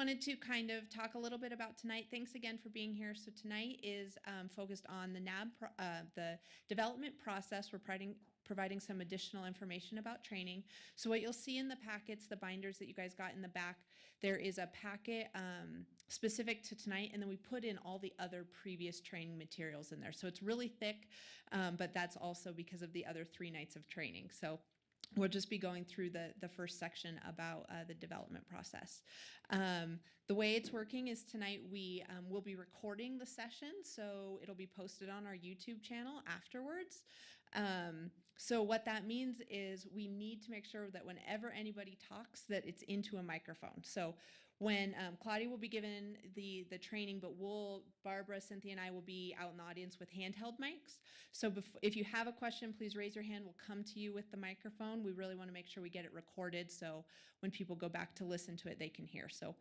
wanted to kind of talk a little bit about tonight. Thanks again for being here. So tonight is focused on the the development process. We're providing some additional information about training. So what you'll see in the packets, the binders that you guys got in the back, there is a packet specific to tonight, and then we put in all the other previous training materials in there. So it's really thick, but that's also because of the other 3 nights of training. So we'll just be going through the first section about the development process. The way it's working is tonight we will be recording the session, so it'll be posted on our YouTube channel afterwards. So what that means is we need to make sure that whenever anybody talks that it's into a microphone. So when Claudia will be given the training, but Barbara, Cynthia, and I will be out in the audience with handheld mics. So if you have a question, please raise your hand. We'll come to you with the microphone. We really want to make sure we get it recorded so when people go back to listen to it, they can hear. So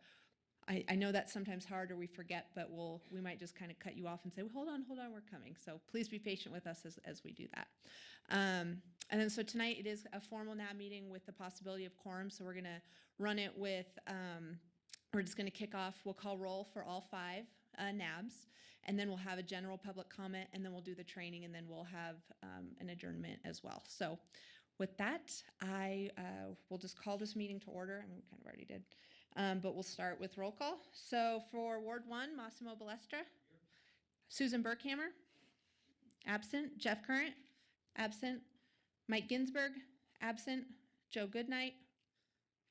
I know that's sometimes hard or we forget, but we might just kind of cut you off and say, well, hold on, we're coming. So please be patient with us as we do that. And then so tonight it is a formal NAB meeting with the possibility of quorum. So we're going to run it with, we're just going to kick off, we'll call roll for all 5 NABs, and then we'll have a general public comment, and then we'll do the training, and then we'll have an adjournment as well. So with that, I will just call this meeting to order. I mean, we kind of already did. But we'll start with roll call. So for Ward 1, Massimo Balestra. Susan Burkhammer. Absent. Jeff Current. Absent. Mike Ginsberg. Absent. Joe Goodnight.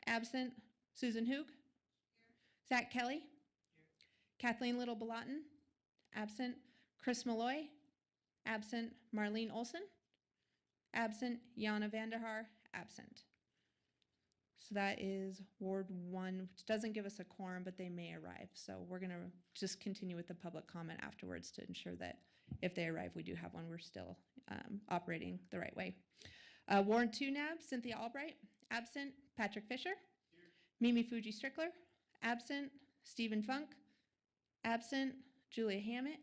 Absent. Susan Hoog. Zach Kelly. Kathleen Little-Balatin. Absent. Chris Malloy. Absent. Marlene Olson. Absent. Jana Vanderhaar. Absent. So that is Ward 1, which doesn't give us a quorum, but they may arrive. So we're going to just continue with the public comment afterwards to ensure that if they arrive, we do have one. We're still operating the right way. Ward 2 NAB, Cynthia Albright. Absent. Patrick Fisher. Here. Mimi Fuji Strickler. Absent. Stephen Funk. Absent. Julia Hammett.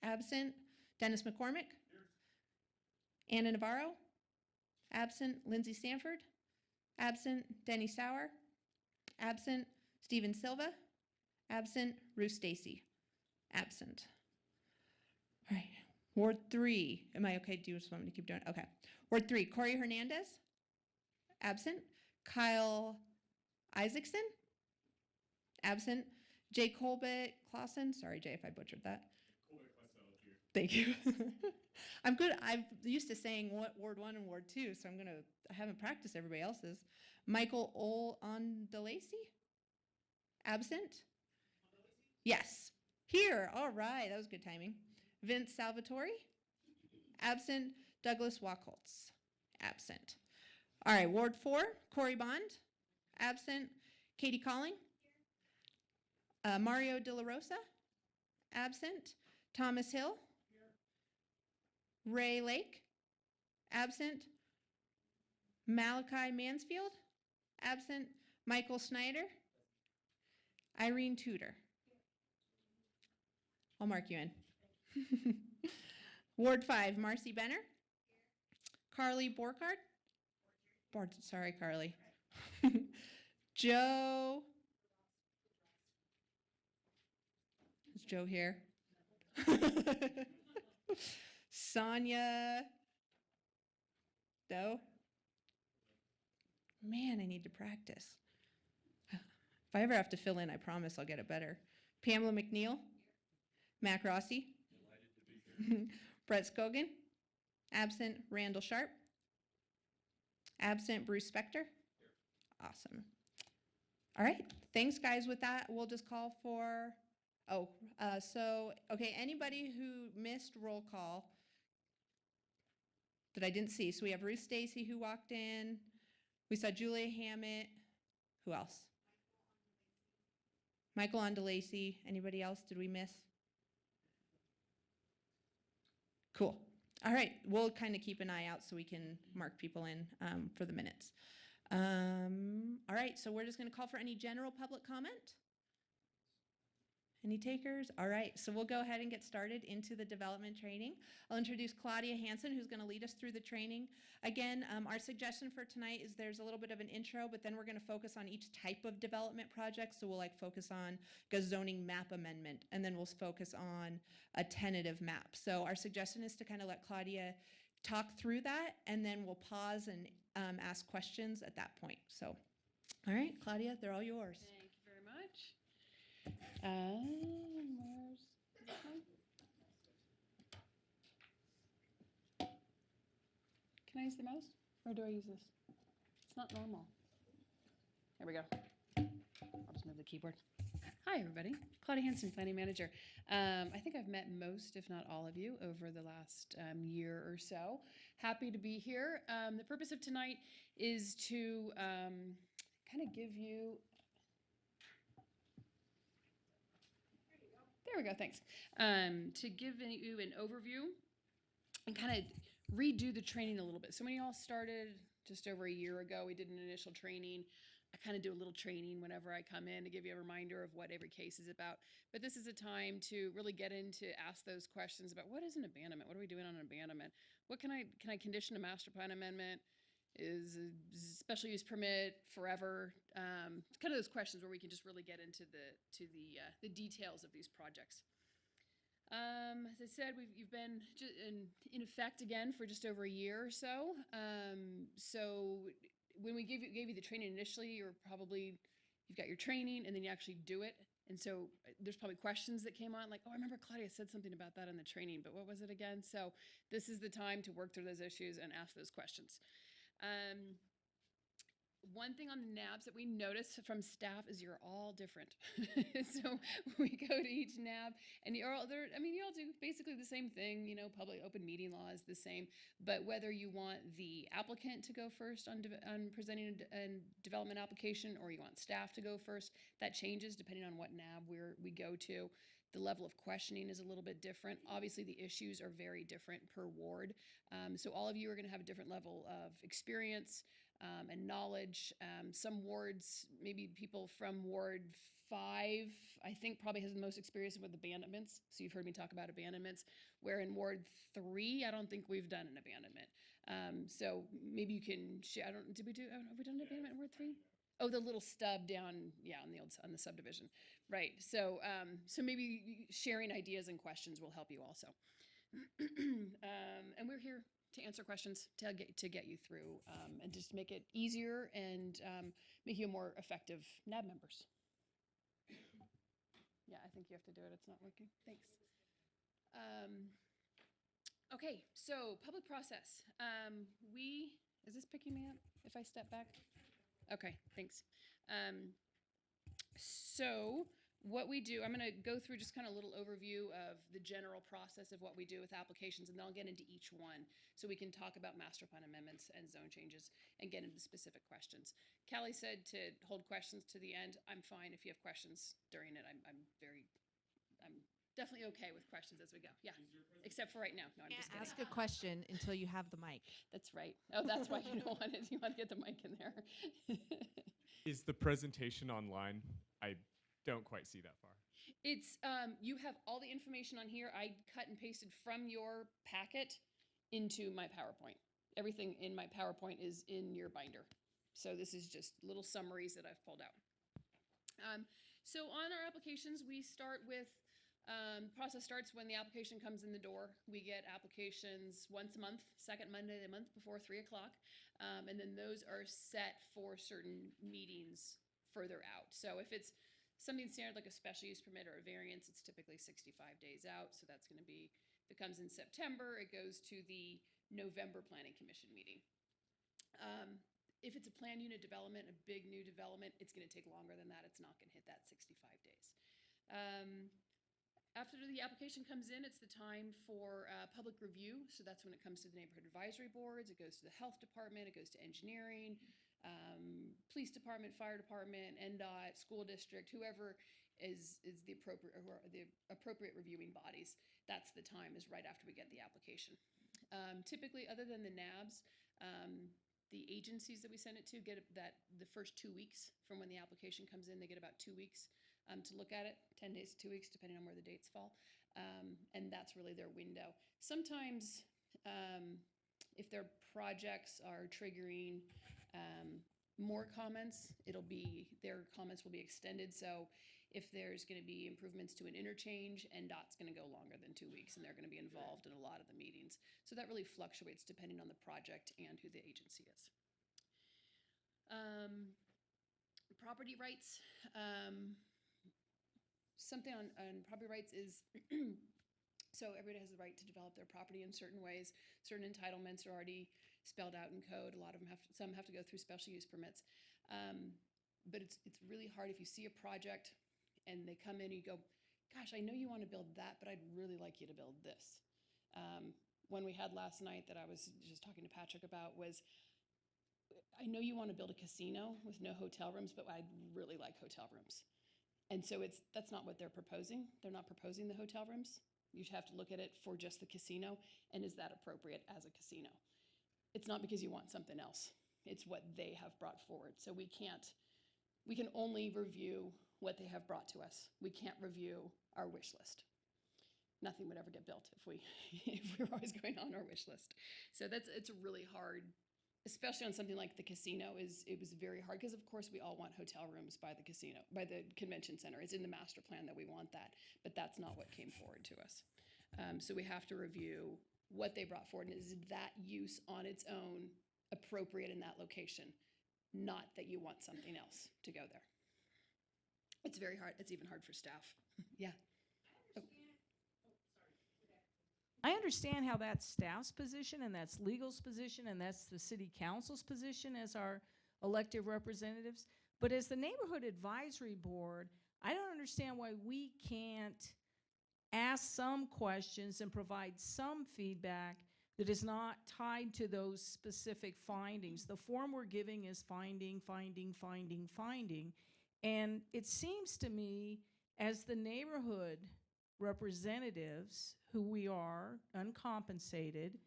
Absent. Dennis McCormick. Here. Anna Navarro. Absent. Lindsay Stanford. Absent. Denny Sauer. Absent. Stephen Silva. Absent. Ruth Stacy. Absent. All right. Ward 3. Am I okay? Do you just want me to keep doing it? Okay. Ward 3. Corey Hernandez. Absent. Kyle Isaacson. Absent. Jay Colbert Clausen. Sorry, Jay, if I butchered that. Thank you. I'm good. I'm used to saying what Ward 1 and Ward 2, so I haven't practiced everybody else's. Michael Ondelacy? Absent? Yes. Here. All right. That was good timing. Vince Salvatore? Absent. Douglas Wachholtz? Absent. All right. Ward 4, Corey Bond? Absent. Katie Calling? Mario De La Rosa? Absent. Thomas Hill? Ray Lake? Absent. Malachi Mansfield? Absent. Michael Snyder? Irene Tudor? I'll mark you in. Ward 5, Marcy Benner? Carly Borkard? Sorry, Carly. Joe? Is Joe here? Sonia Doe? Man, I need to practice. If I ever have to fill in, I promise I'll get it better. Pamela McNeil? Mac Rossi? Brett Scogan? Absent. Randall Sharp? Absent. Bruce Spector? Awesome. All right. Thanks, guys. With that, we'll just call for... okay, anybody who missed roll call that I didn't see. So we have Ruth Stacy who walked in. We saw Julia Hammett. Who else? Michael Ondelacy. Anybody else? Did we miss? Cool. All right. We'll kind of keep an eye out so we can mark people in for the minutes. All right. So we're just going to call for any general public comment. Any takers? All right, so we'll go ahead and get started into the development training. I'll introduce Claudia Hansen, who's going to lead us through the training. Again, our suggestion for tonight is there's a little bit of an intro, but then we're going to focus on each type of development project. So we'll focus on a zoning map amendment, and then we'll focus on a tentative map. So our suggestion is to kind of let Claudia talk through that, and then we'll pause and ask questions at that point. So, all right, Claudia, they're all yours. Thank you very much. Where's this one? Can I use the mouse, or do I use this? It's not normal. There we go. I'll just move the keyboard. Hi, everybody. Claudia Hansen, Planning Manager. I think I've met most, if not all of you, over the last year or so. Happy to be here. The purpose of tonight is to kind of give you... There we go, thanks. To give you an overview and kind of redo the training a little bit. So when you all started just over a year ago, we did an initial training. I kind of do a little training whenever I come in to give you a reminder of what every case is about. But this is a time to really get into, ask those questions about what is an abandonment? What are we doing on an abandonment? What can I condition a master plan amendment? Is a special use permit forever? Kind of those questions where we can just really get into the details of these projects. As I said, you've been in effect again for just over a year or so. So when we gave you the training initially, you've got your training and then you actually do it. And so there's probably questions that came on like, oh, I remember Claudia said something about that in the training, but what was it again? So this is the time to work through those issues and ask those questions. One thing on the NABs that we notice from staff is you're all different. So we go to each NAB and you all do basically the same thing, public open meeting law is the same, but whether you want the applicant to go first on presenting a development application or you want staff to go first, that changes depending on what NAB we go to. The level of questioning is a little bit different. Obviously, the issues are very different per ward. So all of you are going to have a different level of experience and knowledge. Some wards, maybe people from Ward 5, I think probably has the most experience with abandonments. So you've heard me talk about abandonments, where in Ward 3, I don't think we've done an abandonment. So maybe you can share, have we done an abandonment in Ward 3? Oh, the little stub down, on the subdivision. Right, so maybe sharing ideas and questions will help you also. And we're here to answer questions, to get you through, and just make it easier and make you more effective NAB members. Yeah, I think you have to do it. It's not working. Thanks. Okay, so public process. Is this picking me up if I step back? Okay, thanks. So what we do, I'm going to go through just kind of a little overview of the general process of what we do with applications, and then I'll get into each one so we can talk about master plan amendments and zone changes and get into specific questions. Callie said to hold questions to the end. I'm fine if you have questions during it. I'm definitely okay with questions as we go. Yeah, except for right now. No, I'm just kidding. Ask a question until you have the mic. That's right. Oh, that's why you don't want it. You want to get the mic in there. Is the presentation online? I don't quite see that far. It's, you have all the information on here. I cut and pasted from your packet into my PowerPoint. Everything in my PowerPoint is in your binder. So this is just little summaries that I've pulled out. So on our applications, we start with, process starts when the application comes in the door. We get applications once a month, second Monday of the month before 3 o'clock. And then those are set for certain meetings further out. So if it's something standard like a special use permit or a variance, it's typically 65 days out. So that's going to be, if it comes in September, it goes to the November Planning Commission meeting. If it's a planned unit development, a big new development, it's going to take longer than that. It's not going to hit that 65 days. After the application comes in, it's the time for public review. So that's when it comes to the neighborhood advisory boards. It goes to the health department. It goes to engineering, police department, fire department, NDOT, school district, whoever is the appropriate reviewing bodies. That's the time, is right after we get the application. Typically, other than the NABs, the agencies that we send it to get the first 2 weeks from when the application comes in. They get about 2 weeks to look at it, 10 days to 2 weeks, depending on where the dates fall. And that's really their window. Sometimes, if their projects are triggering more comments, their comments will be extended. So if there's going to be improvements to an interchange, NDOT's going to go longer than 2 weeks, and they're going to be involved in a lot of the meetings. So that really fluctuates depending on the project and who the agency is. Property rights. Something on property rights is so everybody has the right to develop their property in certain ways. Certain entitlements are already spelled out in code. A lot of them some have to go through special use permits. But it's really hard if you see a project and they come in and you go, gosh, I know you want to build that, but I'd really like you to build this. One we had last night that I was just talking to Patrick about was, I know you want to build a casino with no hotel rooms, but I'd really like hotel rooms. And so that's not what they're proposing. They're not proposing the hotel rooms. You have to look at it for just the casino, and is that appropriate as a casino? It's not because you want something else. It's what they have brought forward. So we can only review what they have brought to us. We can't review our wish list. Nothing would ever get built if we were always going on our wish list. So it's really hard, especially on something like the casino. It was very hard because of course we all want hotel rooms by the casino, by the convention center. It's in the master plan that we want that, but that's not what came forward to us. So we have to review what they brought forward, and is that use on its own appropriate in that location? Not that you want something else to go there. It's very hard. It's even hard for staff. Yeah. I understand how that's staff's position and that's legal's position and that's the city council's position as our elected representatives. But as the neighborhood advisory board, I don't understand why we can't ask some questions and provide some feedback that is not tied to those specific findings. The form we're giving is finding. And it seems to me, as the neighborhood representatives, who we are, uncompensated,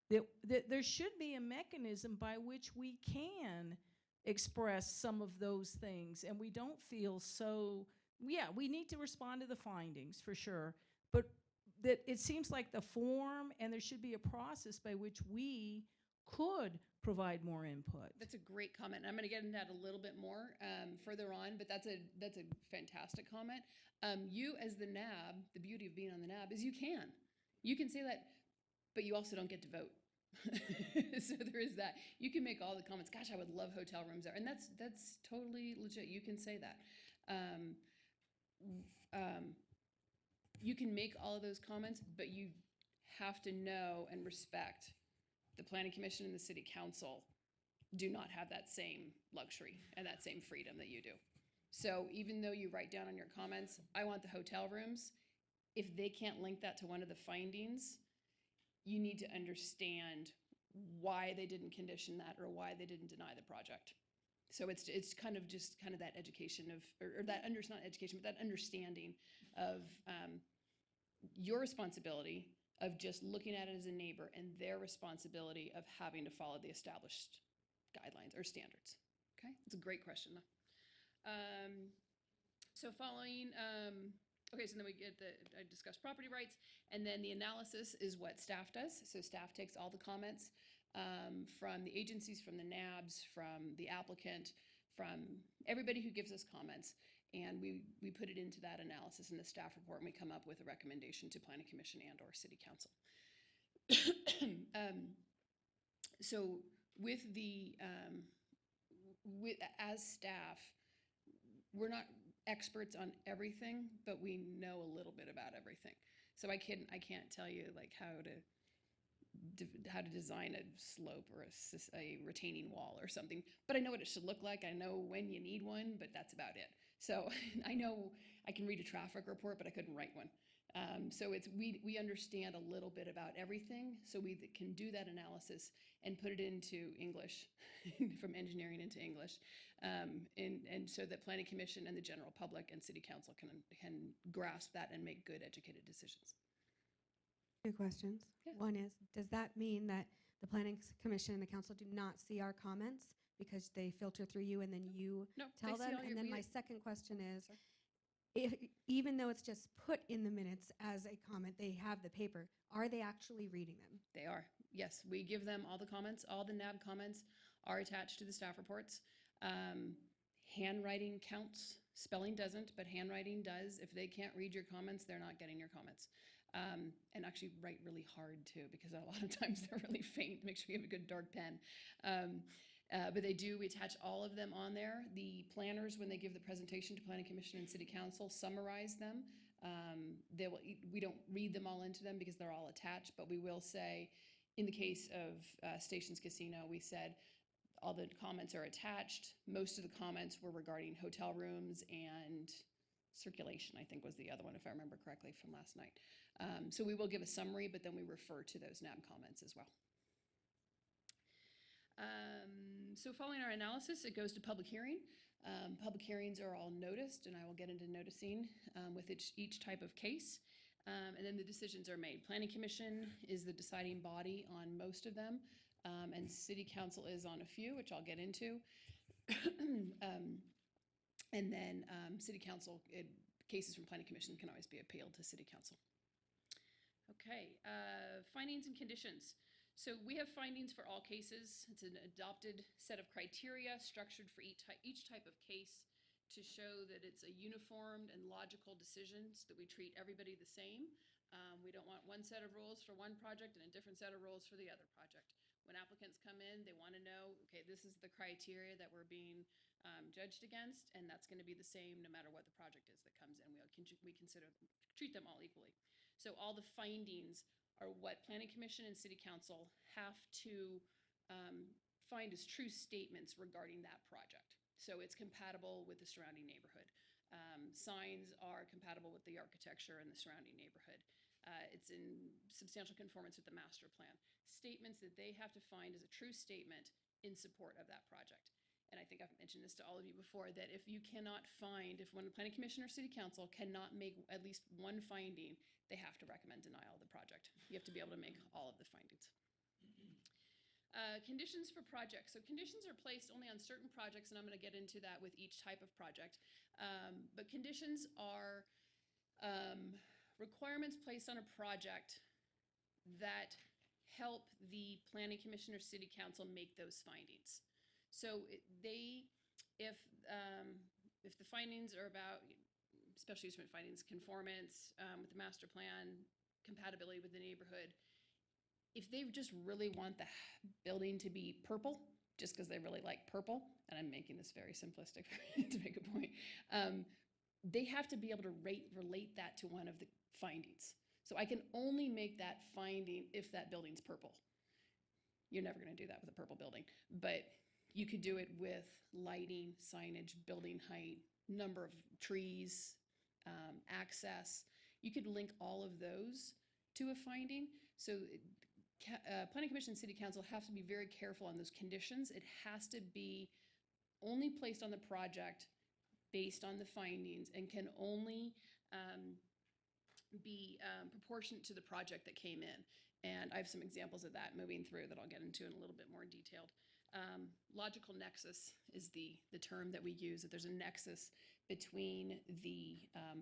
that there should be a mechanism by which we can express some of those things. And we don't feel so, yeah, we need to respond to the findings, for sure. But that it seems like the form, and there should be a process by which we could provide more input. That's a great comment. I'm going to get into that a little bit more further on, but that's a fantastic comment. You as the NAB, the beauty of being on the NAB is you can say that, but you also don't get to vote. So there is that. You can make all the comments. Gosh, I would love hotel rooms there, and that's totally legit. You can say that. You can make all of those comments, but you have to know and respect the Planning Commission and the City Council do not have that same luxury and that same freedom that you do. So even though you write down on your comments, I want the hotel rooms, if they can't link that to one of the findings, you need to understand why they didn't condition that or why they didn't deny the project. So it's kind of that education of, or that not education, but that understanding of your responsibility of just looking at it as a neighbor and their responsibility of having to follow the established guidelines or standards. Okay, it's a great question though. So following, okay, so then I discussed property rights, and then the analysis is what staff does. So staff takes all the comments from the agencies, from the NABs, from the applicant, from everybody who gives us comments, and we put it into that analysis in the staff report, and we come up with a recommendation to Planning Commission and or City Council. So with the, as staff, we're not experts on everything, but we know a little bit about everything. So I can't tell you like how to design a slope or a retaining wall or something, but I know what it should look like. I know when you need one, but that's about it. So I know I can read a traffic report, but I couldn't write one. So we understand a little bit about everything, so we can do that analysis and put it into English, from engineering into English, and so that Planning Commission and the general public and City Council can grasp that and make good, educated decisions. Two questions. Yeah. One is, does that mean that the Planning Commission and the Council do not see our comments because they filter through you and then you No, tell they see them? all And then your my second question is, Sorry. even though it's just put in the minutes as a comment, they have the paper, are they actually reading them? They are. Yes, we give them all the comments. All the NAB comments are attached to the staff reports. Handwriting counts. Spelling doesn't, but handwriting does. If they can't read your comments, they're not getting your comments. And actually write really hard too, because a lot of times they're really faint. Make sure you have a good dark pen. But they do, we attach all of them on there. The planners, when they give the presentation to Planning Commission and City Council, summarize them. We don't read them all into them because they're all attached, but we will say, in the case of Stations Casino, we said all the comments are attached. Most of the comments were regarding hotel rooms and circulation, I think was the other one, if I remember correctly from last night. So we will give a summary, but then we refer to those NAB comments as well. So following our analysis, it goes to public hearing. Public hearings are all noticed, and I will get into noticing with each type of case. And then the decisions are made. Planning Commission is the deciding body on most of them, and City Council is on a few, which I'll get into. And then City Council, cases from Planning Commission can always be appealed to City Council. Okay, findings and conditions. So we have findings for all cases. It's an adopted set of criteria structured for each type of case to show that it's a uniformed and logical decisions, that we treat everybody the same. We don't want one set of rules for one project and a different set of rules for the other project. When applicants come in, they want to know, okay, this is the criteria that we're being judged against, and that's going to be the same no matter what the project is that comes in. We treat them all equally. So all the findings are what Planning Commission and City Council have to find as true statements regarding that project. So it's compatible with the surrounding neighborhood. Signs are compatible with the architecture and the surrounding neighborhood. It's in substantial conformance with the master plan. Statements that they have to find as a true statement in support of that project. And I think I've mentioned this to all of you before, that if you cannot find, if one Planning Commission or City Council cannot make at least one finding, they have to recommend denial of the project. You have to be able to make all of the findings. Conditions for projects. So conditions are placed only on certain projects, and I'm going to get into that with each type of project. But conditions are requirements placed on a project that help the Planning Commission or City Council make those findings. So if the findings are about special use permit findings, conformance with the master plan, compatibility with the neighborhood, if they just really want the building to be purple, just because they really like purple, and I'm making this very simplistic to make a point, they have to be able to relate that to one of the findings. So I can only make that finding if that building's purple. You're never going to do that with a purple building, but you could do it with lighting, signage, building height, number of trees, access. You could link all of those to a finding. So Planning Commission and City Council have to be very careful on those conditions. It has to be only placed on the project based on the findings and can only be proportionate to the project that came in. And I have some examples of that moving through that I'll get into in a little bit more detailed. Logical nexus is the term that we use, that there's a nexus between the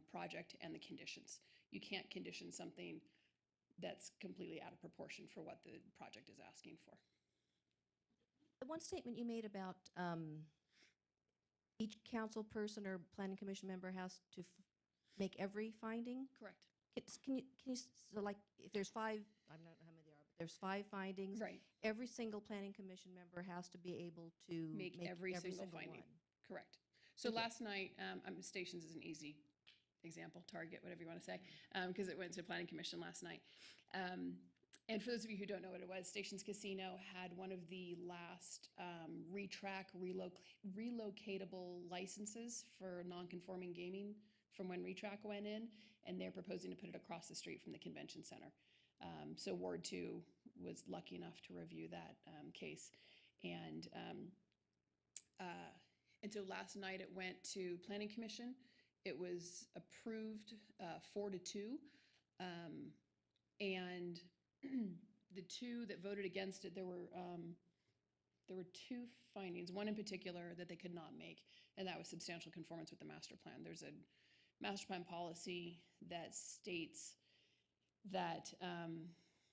project and the conditions. You can't condition something that's completely out of proportion for what the project is asking for. The one statement you made about each council person or planning commission member has to make every finding? Correct. Can you, so like, if there's 5, I don't know how many there are, but there's 5 findings. Right. Every single planning commission member has to be able to Make every single finding. one. Correct. So Okay. last night, Stations is an easy example, target, whatever you want to say, because it went to Planning Commission last night. And for those of you who don't know what it was, Stations Casino had one of the last relocatable licenses for non-conforming gaming from when RETRAC went in, and they're proposing to put it across the street from the convention center. So Ward 2 was lucky enough to review that case. And so last night it went to Planning Commission. It was approved 4-2. And the 2 that voted against it, there were 2 findings, one in particular that they could not make, and that was substantial conformance with the master plan. There's a master plan policy that states that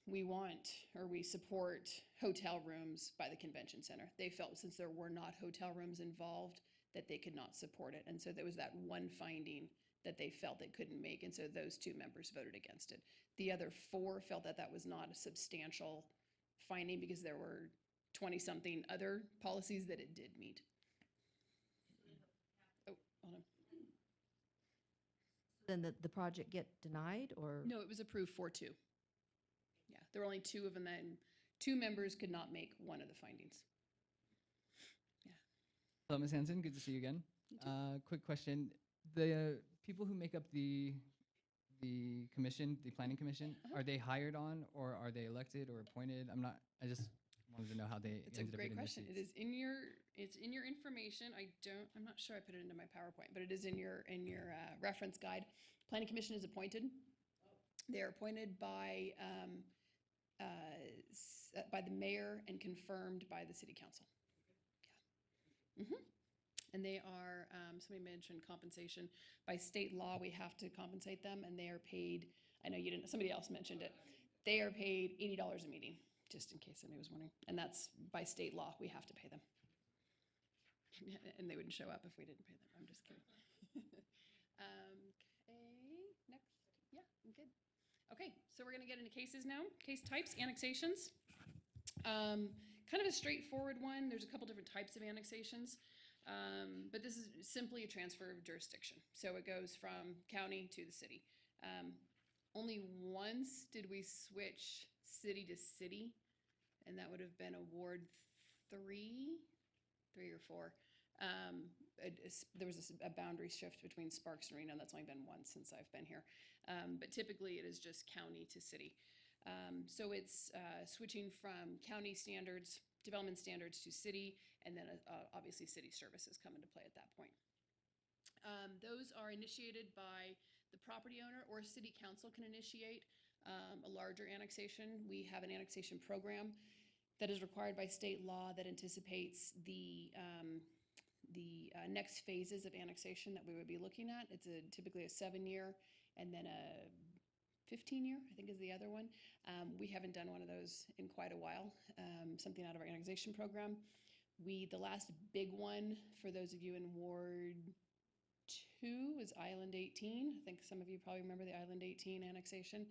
we want or we support hotel rooms by the convention center. They felt since there were not hotel rooms involved that they could not support it. And so there was that one finding that they felt they couldn't make. And so those 2 members voted against it. The other 4 felt that that was not a substantial finding because there were 20-something other policies that it did meet. Oh, hold on. Then the project get denied, or? No, it was approved 4-2. Yeah, there were only 2 of them, and 2 members could not make one of the findings. Hello, Ms. Hansen. Good to see you again. You too. Quick question: the people who make up the commission, the planning commission, Uh-huh. are they hired on, or are they elected or appointed? I'm not. I just wanted to know how they It's a ended up great getting their question. It seats. is in your information. I'm not sure I put it into my PowerPoint, but it is in your reference guide. Planning Commission is appointed. They are appointed by the mayor and confirmed by the city council. Yeah. And they are, somebody mentioned compensation. By state law, we have to compensate them, and they are paid, I know you didn't, somebody else mentioned it. They are paid $80 a meeting, just in case somebody was wondering. And that's by state law, we have to pay them. And they wouldn't show up if we didn't pay them. I'm just kidding. Okay, next. Yeah, I'm good. Okay, so we're gonna get into cases now. Case types, annexations. Kind of a straightforward one. There's a couple different types of annexations. But this is simply a transfer of jurisdiction. So it goes from county to the city. Only once did we switch city to city, and that would have been award 3 or 4. There was a boundary shift between Sparks and Reno. That's only been once since I've been here. But typically it is just county to city. So it's switching from county standards, development standards to city, and then obviously city services come into play at that point. Those are initiated by the property owner, or city council can initiate a larger annexation. We have an annexation program that is required by state law that anticipates the next phases of annexation that we would be looking at. It's typically a 7-year and then a 15-year, I think is the other one. We haven't done one of those in quite a while, something out of our annexation program. The last big one, for those of you in Ward 2, was Island 18. I think some of you probably remember the Island 18 annexation.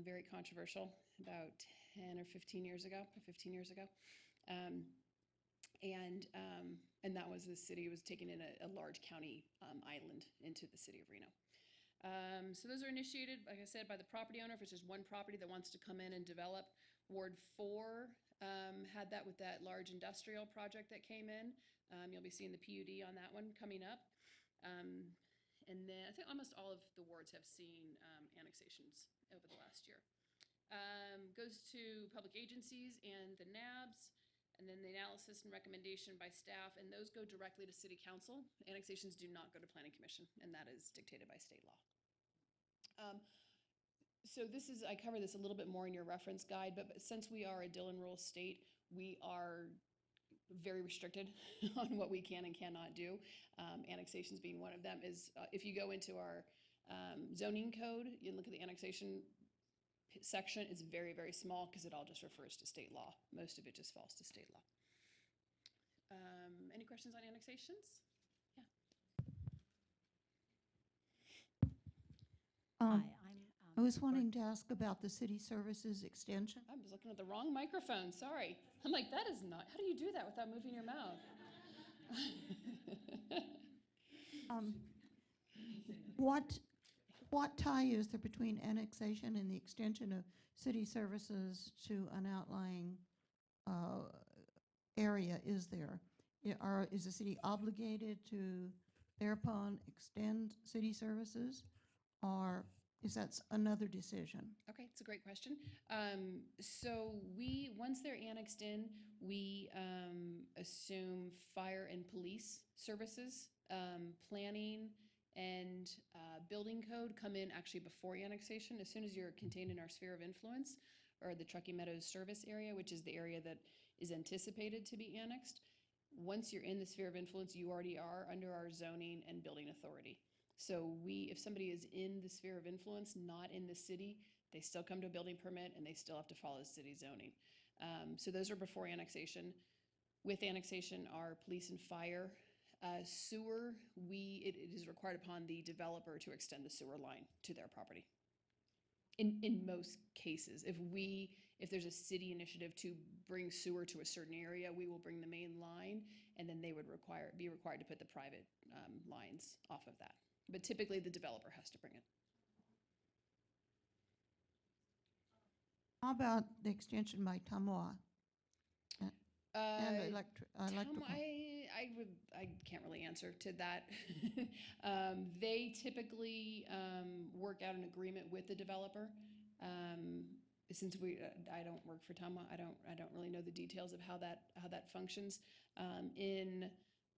Very controversial, about 10 or 15 years ago, and that was the city was taking in a large county island into the city of Reno. So those are initiated, like I said, by the property owner. If it's just one property that wants to come in and develop. Ward 4 had that with that large industrial project that came in. You'll be seeing the PUD on that one coming up. And then I think almost all of the wards have seen annexations over the last year. Goes to public agencies and the NABs, and then the analysis and recommendation by staff, and those go directly to city council. Annexations do not go to planning commission, and that is dictated by state law. So I cover this a little bit more in your reference guide, but since we are a Dillon Rule state, we are very restricted on what we can and cannot do. Annexations being one of them is, if you go into our zoning code, you look at the annexation section, it's very, very small because it all just refers to state law. Most of it just falls to state law. Any questions on annexations? Hi, I was wanting to ask about the city services extension. I was looking at the wrong microphone, sorry. I'm like, that is not, how do you do that without moving your mouth? What tie is there between annexation and the extension of city services to an outlying area is there? Is the city obligated to thereupon extend city services, or is that another decision? Okay, it's a great question. So once they're annexed in, we assume fire and police services, planning and building code come in actually before annexation. As soon as you're contained in our sphere of influence, or the Truckee Meadows service area, which is the area that is anticipated to be annexed, once you're in the sphere of influence, you already are under our zoning and building authority. So if somebody is in the sphere of influence, not in the city, they still come to a building permit and they still have to follow city zoning. So those are before annexation. With annexation are police and fire. Sewer, it is required upon the developer to extend the sewer line to their property. In most cases, if there's a city initiative to bring sewer to a certain area, we will bring the main line, and then they would be required to put the private lines off of that. But typically, the developer has to bring it. How about the extension by Tamoa and electrical? I can't really answer to that. They typically work out an agreement with the developer. Since I don't work for Tama, I don't really know the details of how that functions. In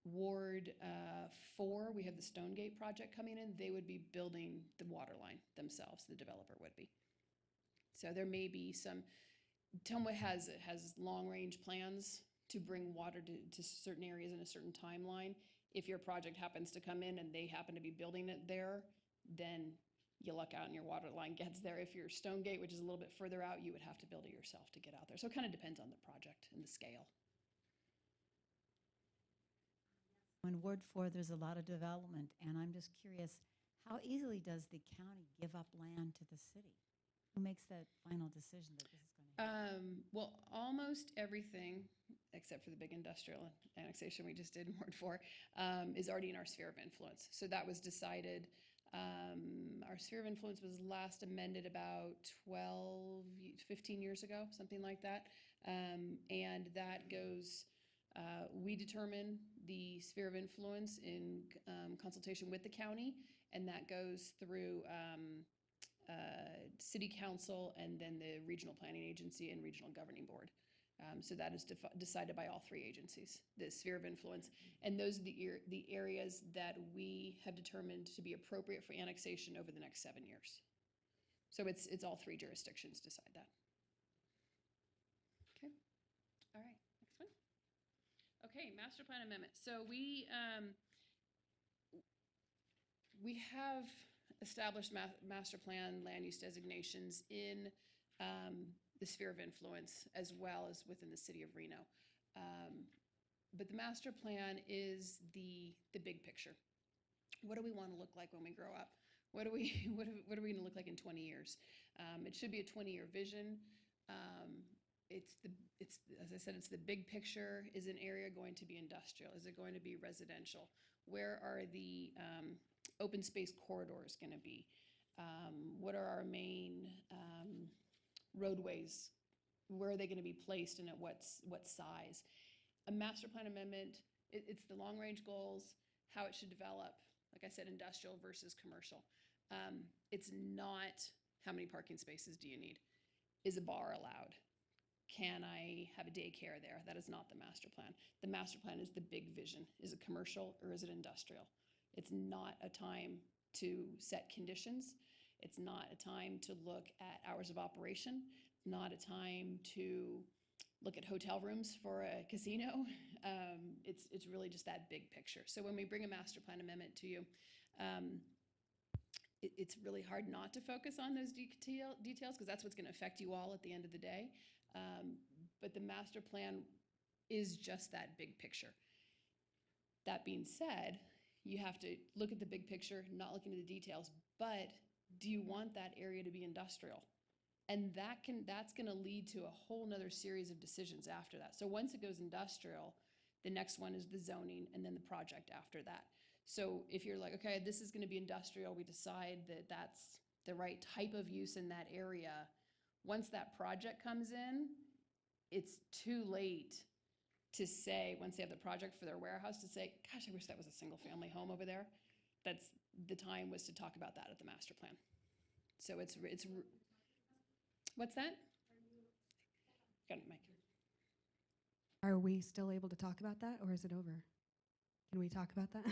Ward 4, we have the Stonegate project coming in. They would be building the water line themselves. The developer would be. So there may be some. Tama has long-range plans to bring water to certain areas in a certain timeline. If your project happens to come in and they happen to be building it there, then you luck out and your water line gets there. If you're Stonegate, which is a little bit further out, you would have to build it yourself to get out there. So it kind of depends on the project and the scale. In Ward 4, there's a lot of development, and I'm just curious, how easily does the county give up land to the city? Who makes that final decision that this is going to happen? Well, almost everything, except for the big industrial annexation we just did in Ward 4, is already in our sphere of influence. So that was decided. Our sphere of influence was last amended about 15 years ago, something like that. And that goes, we determine the sphere of influence in consultation with the county, and that goes through city council and then the regional planning agency and regional governing board. So that is decided by all three agencies, the sphere of influence. And those are the areas that we have determined to be appropriate for annexation over the next 7 years. So it's all three jurisdictions decide that. Okay. All right. Next one. Okay, master plan amendment. So we have established master plan land use designations in the sphere of influence as well as within the city of Reno. But the master plan is the big picture. What do we want to look like when we grow up? What are we going to look like in 20 years? It should be a 20-year vision. As I said, it's the big picture. Is an area going to be industrial? Is it going to be residential? Where are the open space corridors going to be? What are our main roadways? Where are they going to be placed and at what size? A master plan amendment, it's the long range goals, how it should develop. Like I said, industrial versus commercial. It's not how many parking spaces do you need? Is a bar allowed? Can I have a daycare there? That is not the master plan. The master plan is the big vision. Is it commercial or is it industrial? It's not a time to set conditions. It's not a time to look at hours of operation. Not a time to look at hotel rooms for a casino. It's really just that big picture. So when we bring a master plan amendment to you, it's really hard not to focus on those details because that's what's going to affect you all at the end of the day. But the master plan is just that big picture. That being said, you have to look at the big picture, not looking at the details, but do you want that area to be industrial? And that's going to lead to a whole nother series of decisions after that. So once it goes industrial, the next one is the zoning and then the project after that. So if you're like, okay, this is going to be industrial, we decide that that's the right type of use in that area. Once that project comes in, it's too late to say, once they have the project for their warehouse, to say, gosh, I wish that was a single family home over there. That's the time was to talk about that at the master plan. So it's what's that? Got it, Mike. Are we still able to talk about that, or is it over? Can we talk about that?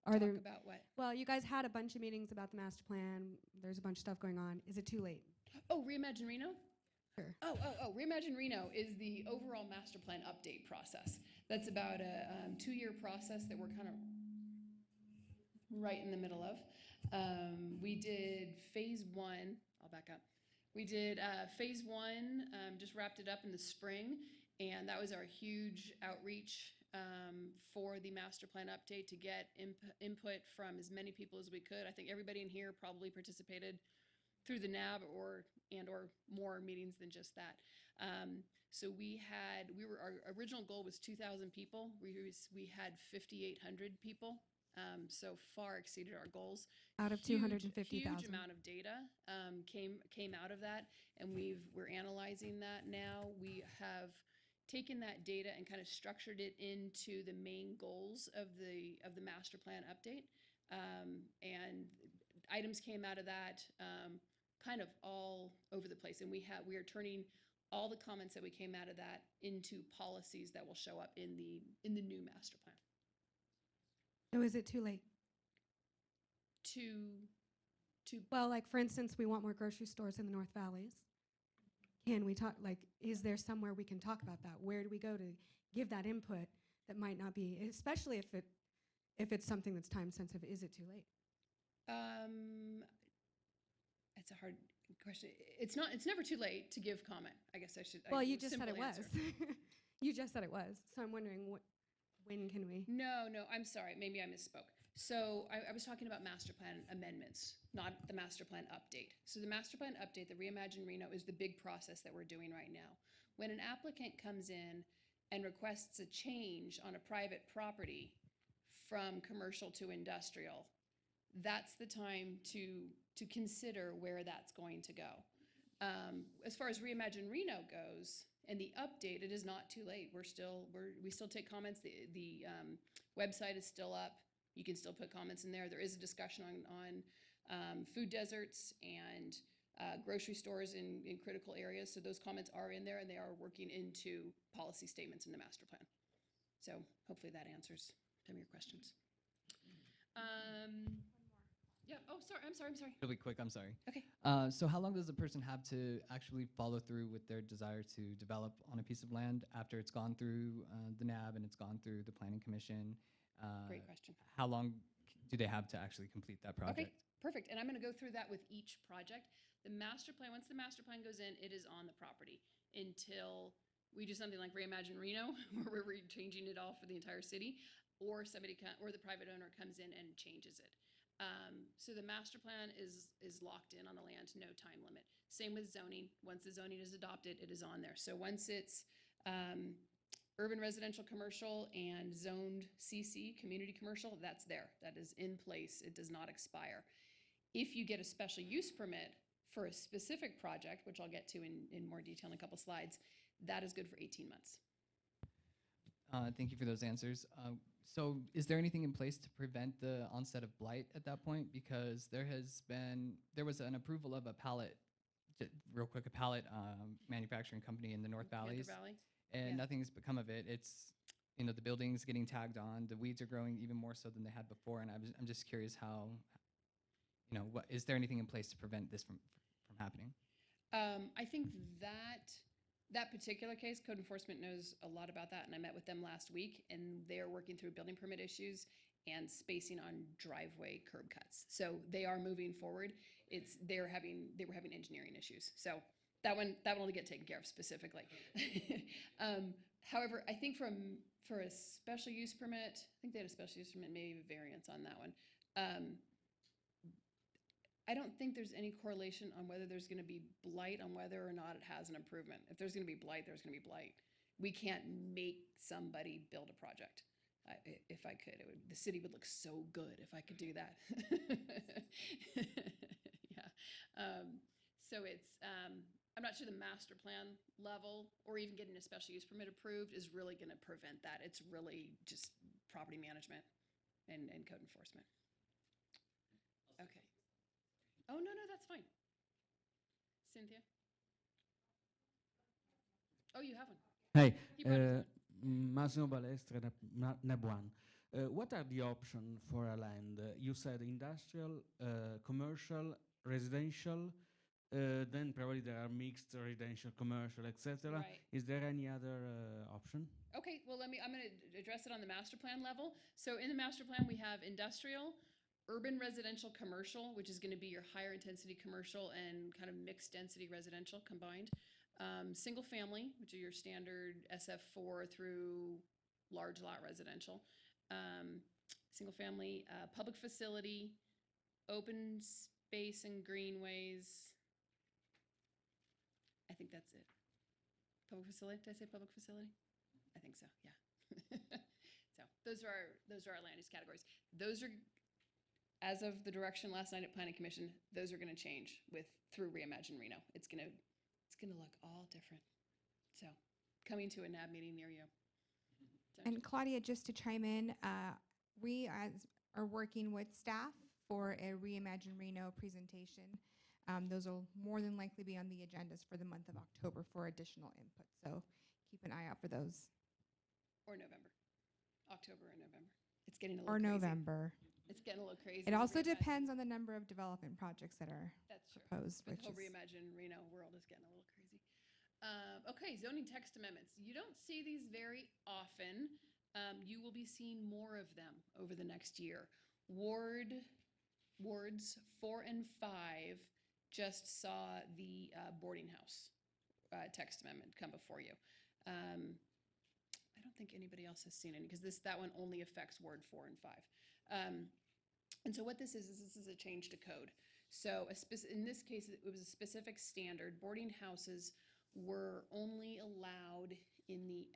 Talk about what? Well, you guys had a bunch of meetings about the master plan. There's a bunch of stuff going on. Is it too late? Oh, Reimagine Reno? Sure. Oh, Reimagine Reno is the overall master plan update process. That's about a 2-year process that we're kind of right in the middle of. We did phase one. I'll back up. We did phase one, just wrapped it up in the spring, and that was our huge outreach for the master plan update to get input from as many people as we could. I think everybody in here probably participated through the NAB or more meetings than just that. So our original goal was 2,000 people. We had 5,800 people. So far exceeded our goals. Out of Huge 250,000. amount of data came out of that, and we're analyzing that now. We have taken that data and kind of structured it into the main goals of the master plan update, and items came out of that kind of all over the place. And we are turning all the comments that we came out of that into policies that will show up in the new master plan. So is it too late? Well, like for instance, we want more grocery stores in the North Valleys. Can we talk, like, is there somewhere we can talk about that? Where do we go to give that input that might not be, especially if it's something that's time sensitive, is it too late? It's a hard question. It's never too late to give comment. I guess I should. Well, you would just said it simply was. answer. You just said it was. So I'm wondering when can we? No, I'm sorry. Maybe I misspoke. So I was talking about master plan amendments, not the master plan update. So the master plan update, the Reimagine Reno, is the big process that we're doing right now. When an applicant comes in and requests a change on a private property from commercial to industrial, that's the time to consider where that's going to go. As far as Reimagine Reno goes, and the update, it is not too late. We still take comments. The website is still up. You can still put comments in there. There is a discussion on food deserts and grocery stores in critical areas. So those comments are in there, and they are working into policy statements in the master plan. So hopefully that answers some of your questions. Yeah. Oh, sorry. I'm sorry. Really quick, I'm sorry. Okay. So how long does a person have to actually follow through with their desire to develop on a piece of land after it's gone through the NAB and it's gone through the Planning Commission? Great question. How long do they have to actually complete that project? Okay, perfect. And I'm going to go through that with each project. The master plan, once the master plan goes in, it is on the property until we do something like Reimagine Reno, where we're changing it all for the entire city, or or the private owner comes in and changes it. So the master plan is locked in on the land, no time limit. Same with zoning. Once the zoning is adopted, it is on there. So once it's urban residential commercial and zoned CC, community commercial, that's there. That is in place. It does not expire. If you get a special use permit for a specific project, which I'll get to in more detail in a couple slides, that is good for 18 months. Thank you for those answers. So is there anything in place to prevent the onset of blight at that point? Because there was an approval of a pallet, real quick, a pallet manufacturing company in the North Valleys. Panther Valley. And Yeah. nothing's become of it. It's, the building's getting tagged on. The weeds are growing even more so than they had before. And I'm just curious how, is there anything in place to prevent this from happening? I think that particular case, code enforcement knows a lot about that, and I met with them last week, and they're working through building permit issues and spacing on driveway curb cuts. So they are moving forward. They were having engineering issues. So that one will get taken care of specifically. However, I think for a special use permit, I think they had a special use permit, maybe a variance on that one. I don't think there's any correlation on whether there's going to be blight on whether or not it has an improvement. If there's going to be blight, there's going to be blight. We can't make somebody build a project. If I could, the city would look so good if I could do that. Yeah. So it's, I'm not sure the master plan level or even getting a special use permit approved is really going to prevent that. It's really just property management and code enforcement. Okay. Oh, no, that's fine. Cynthia? Oh, you have one. Hey, He brought his own. Massimo Balestra, NAB1. What are the options for a land? You said industrial, commercial, residential, then probably there are mixed residential, commercial, etc. Right. Is there any other option? Okay, well, I'm going to address it on the master plan level. So in the master plan, we have industrial, urban residential commercial, which is going to be your higher intensity commercial and kind of mixed density residential combined. Single family, which are your standard SF4 through large lot residential. Single family, public facility, open space and greenways. I think that's it. Public facility, did I say public facility? I think so, yeah. So those are our land use categories. Those are, as of the direction last night at Planning Commission, those are gonna change through Reimagine Reno. It's gonna look all different. So, coming to a NAB meeting near you. So- And Claudia, just to chime in, we are working with staff for a Reimagine Reno presentation. Those will more than likely be on the agendas for the month of October for additional input. So keep an eye out for those. Or November, October or November. It's getting a little Or crazy. November. It's getting a little crazy. It with also Reimagine. depends on the number of development projects that are That's true. proposed, But which the whole is Reimagine Reno world is getting a little crazy. Okay, zoning text amendments. You don't see these very often. You will be seeing more of them over the next year. Wards 4 and 5 just saw the boarding house text amendment come before you. I don't think anybody else has seen any because that one only affects Ward 4 and 5. And so what this is a change to code. So in this case, it was a specific standard. Boarding houses were only allowed in the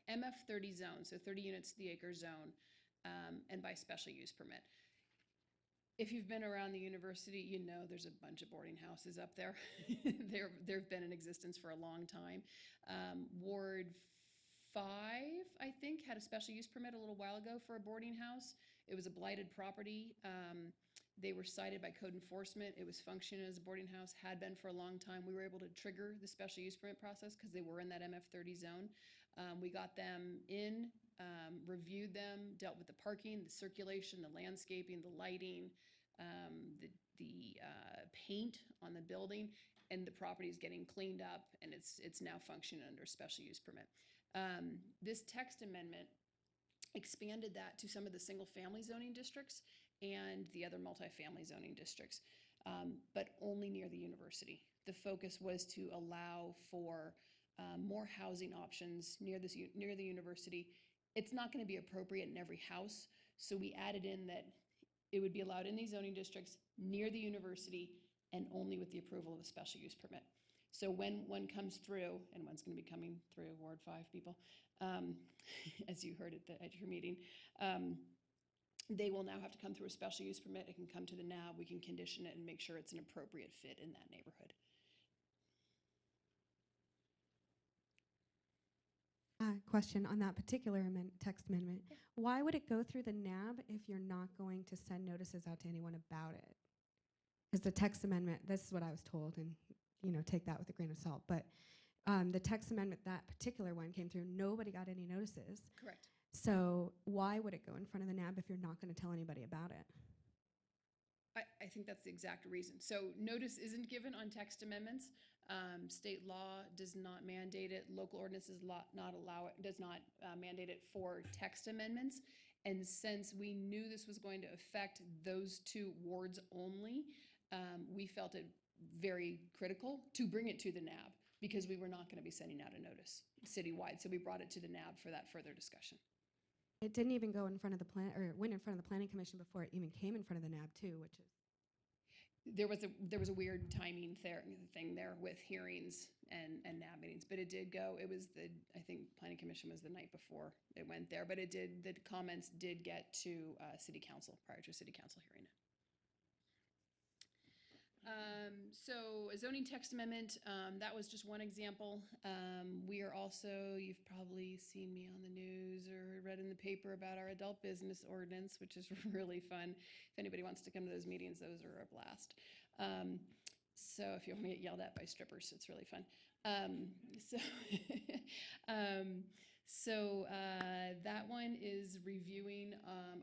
MF30 zone, so 30 units to the acre zone, and by special use permit. If you've been around the university, you know there's a bunch of boarding houses up there. They've been in existence for a long time. Ward 5, I think, had a special use permit a little while ago for a boarding house. It was a blighted property. They were cited by code enforcement. It was functioning as a boarding house, had been for a long time. We were able to trigger the special use permit process because they were in that MF30 zone. We got them in, reviewed them, dealt with the parking, the circulation, the landscaping, the lighting, the paint on the building, and the property is getting cleaned up, and it's now functioning under special use permit. This text amendment expanded that to some of the single-family zoning districts and the other multifamily zoning districts, but only near the university. The focus was to allow for more housing options near the university. It's not going to be appropriate in every house, so we added in that it would be allowed in these zoning districts near the university and only with the approval of a special use permit. So when one comes through, and one's going to be coming through Ward 5 people, as you heard at your meeting, they will now have to come through a special use permit. It can come to the NAB. We can condition it and make sure it's an appropriate fit in that neighborhood. Question on that particular text amendment. Why would it go through the NAB if you're not going to send notices out to anyone about it? Because the text amendment, this is what I was told, and take that with a grain of salt, but the text amendment, that particular one came through, nobody got any notices. Correct. So why would it go in front of the NAB if you're not going to tell anybody about it? I think that's the exact reason. So notice isn't given on text amendments. State law does not mandate it. Local ordinances does not mandate it for text amendments. And since we knew this was going to affect those two wards only, we felt it very critical to bring it to the NAB because we were not going to be sending out a notice citywide. So we brought it to the NAB for that further discussion. It didn't even go in front of the it went in front of the Planning Commission before it even came in front of the NAB too, which is. There was a weird timing thing there with hearings and NAB meetings, but it did go. It was I think Planning Commission was the night before it went there, but the comments did get to City Council prior to City Council hearing it. So a zoning text amendment, that was just one example. We are also, you've probably seen me on the news or read in the paper about our adult business ordinance, which is really fun. If anybody wants to come to those meetings, those are a blast. So if you want to get yelled at by strippers, it's really fun. So that one is reviewing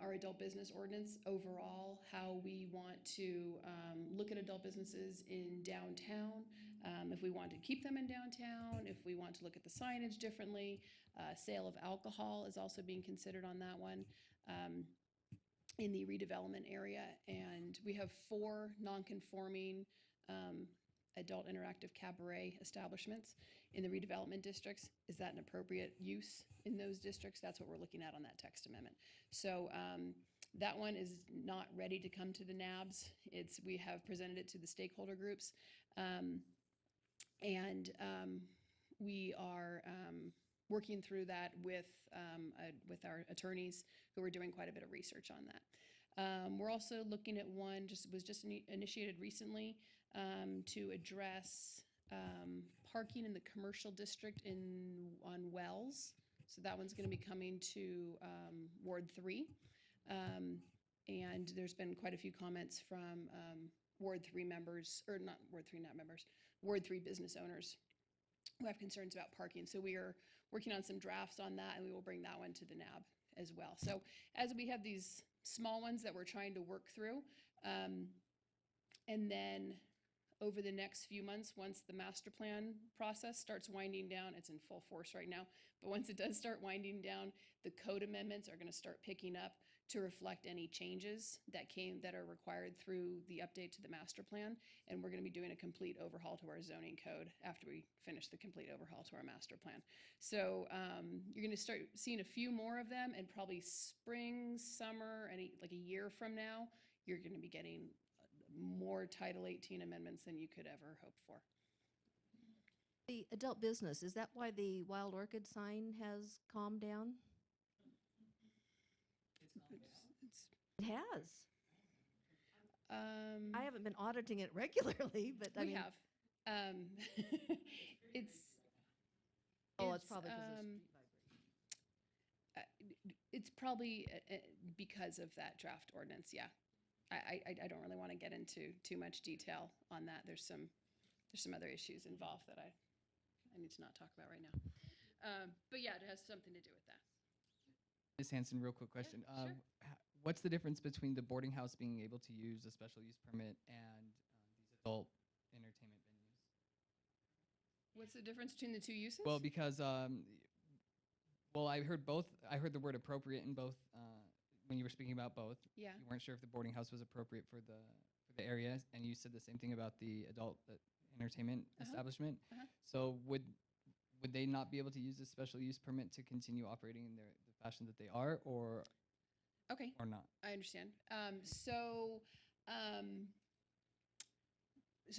our adult business ordinance overall, how we want to look at adult businesses in downtown, if we want to keep them in downtown, if we want to look at the signage differently. Sale of alcohol is also being considered on that one. in the redevelopment area, and we have 4 non-conforming adult interactive cabaret establishments in the redevelopment districts. Is that an appropriate use in those districts? That's what we're looking at on that text amendment. So that one is not ready to come to the NABs. We have presented it to the stakeholder groups, and we are working through that with our attorneys who are doing quite a bit of research on that. We're also looking at one was just initiated recently to address parking in the commercial district on Wells. So that one's going to be coming to Ward 3. And there's been quite a few comments from Ward 3 members, or not Ward 3, not members, Ward 3 business owners who have concerns about parking. So we are working on some drafts on that, and we will bring that one to the NAB as well. So as we have these small ones that we're trying to work through, and then over the next few months, once the master plan process starts winding down, it's in full force right now, but once it does start winding down, the code amendments are going to start picking up to reflect any changes that are required through the update to the master plan, and we're going to be doing a complete overhaul to our zoning code after we finish the complete overhaul to our master plan. So you're going to start seeing a few more of them, and probably spring, summer, like a year from now, you're going to be getting more Title 18 amendments than you could ever hope for. The adult business, is that why the Wild Orchid sign has calmed down? It has. I haven't been auditing it regularly, but I We mean, have. It's probably it's probably because of that draft ordinance. Yeah, I don't really want to get into too much detail on that. There's some other issues involved that I need to not talk about right now. But yeah, it has something to do with that. Ms. Hanson, real quick question. sure. What's the difference between the boarding house being able to use a special use permit and these adult entertainment venues? What's the difference between the two uses? Well, because I heard both. I heard the word appropriate in both when you were speaking about both. Yeah. You weren't sure if the boarding house was appropriate for the area, and you said the same thing about the adult entertainment establishment. So would they not be able to use this special use permit to continue operating in the fashion that they are, or Okay. or not? I understand. So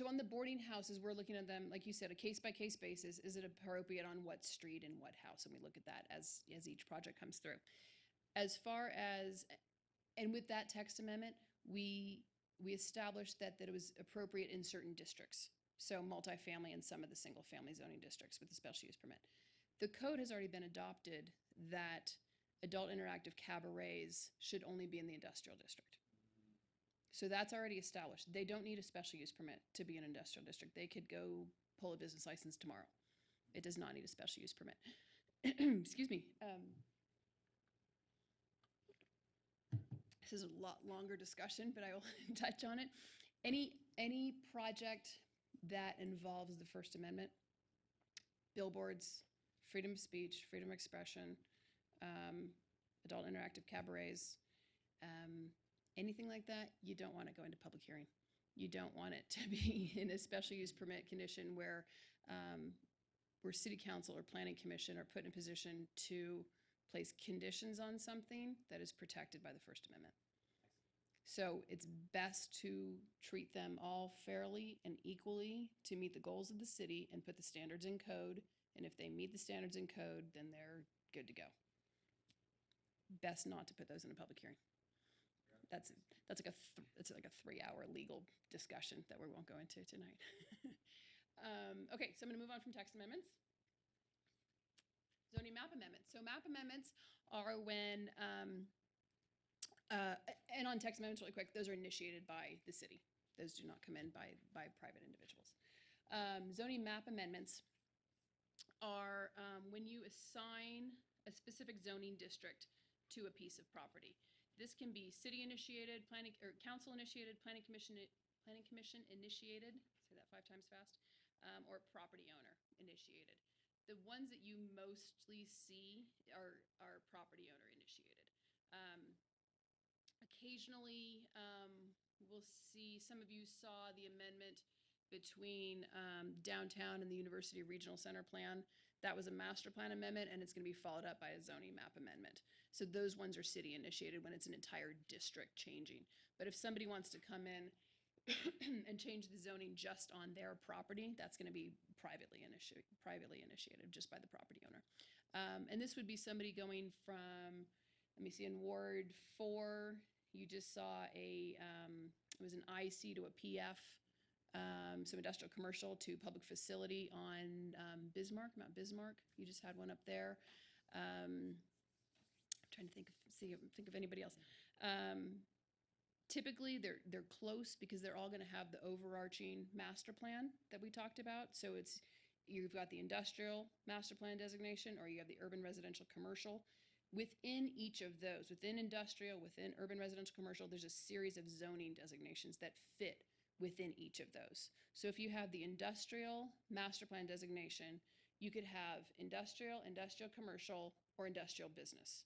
on the boarding houses, we're looking at them, like you said, a case-by-case basis. Is it appropriate on what street and what house? And we look at that as each project comes through. As far as, and with that text amendment, we established that it was appropriate in certain districts. So multifamily and some of the single-family zoning districts with the special use permit. The code has already been adopted that adult interactive cabarets should only be in the industrial district. So that's already established. They don't need a special use permit to be an industrial district. They could go pull a business license tomorrow. It does not need a special use permit. Excuse me. This is a lot longer discussion, but I will touch on it. Any project that involves the First Amendment, billboards, freedom of speech, freedom of expression, adult interactive cabarets, anything like that, you don't want to go into public hearing. You don't want it to be in a special use permit condition where city council or planning commission are put in a position to place conditions on something that is protected by the First Amendment. So it's best to treat them all fairly and equally to meet the goals of the city and put the standards in code. And if they meet the standards in code, then they're good to go. Best not to put those in a public hearing. That's like a 3-hour legal discussion that we won't go into tonight. Okay, so I'm going to move on from text amendments. Zoning map amendments. So map amendments are when, and on text amendments really quick, those are initiated by the city. Those do not come in by private individuals. Zoning map amendments are when you assign a specific zoning district to a piece of property. This can be city initiated, planning or council initiated, planning commission initiated, say that 5 times fast, or property owner initiated. The ones that you mostly see are property owner initiated. occasionally, we'll see, some of you saw the amendment between downtown and the University Regional Center plan. That was a master plan amendment, and it's going to be followed up by a zoning map amendment. So those ones are city initiated when it's an entire district changing. But if somebody wants to come in and change the zoning just on their property, that's going to be privately initiated just by the property owner. And this would be somebody going from, let me see, in Ward 4, you just saw it was an IC to a PF, so industrial commercial to public facility on Bismarck, Mount Bismarck. You just had one up there. I'm trying to think of anybody else. Typically, they're close because they're all going to have the overarching master plan that we talked about. So you've got the industrial master plan designation, or you have the urban residential commercial. Within each of those, within industrial, within urban residential commercial, there's a series of zoning designations that fit within each of those. So if you have the industrial master plan designation, you could have industrial, industrial commercial, or industrial business.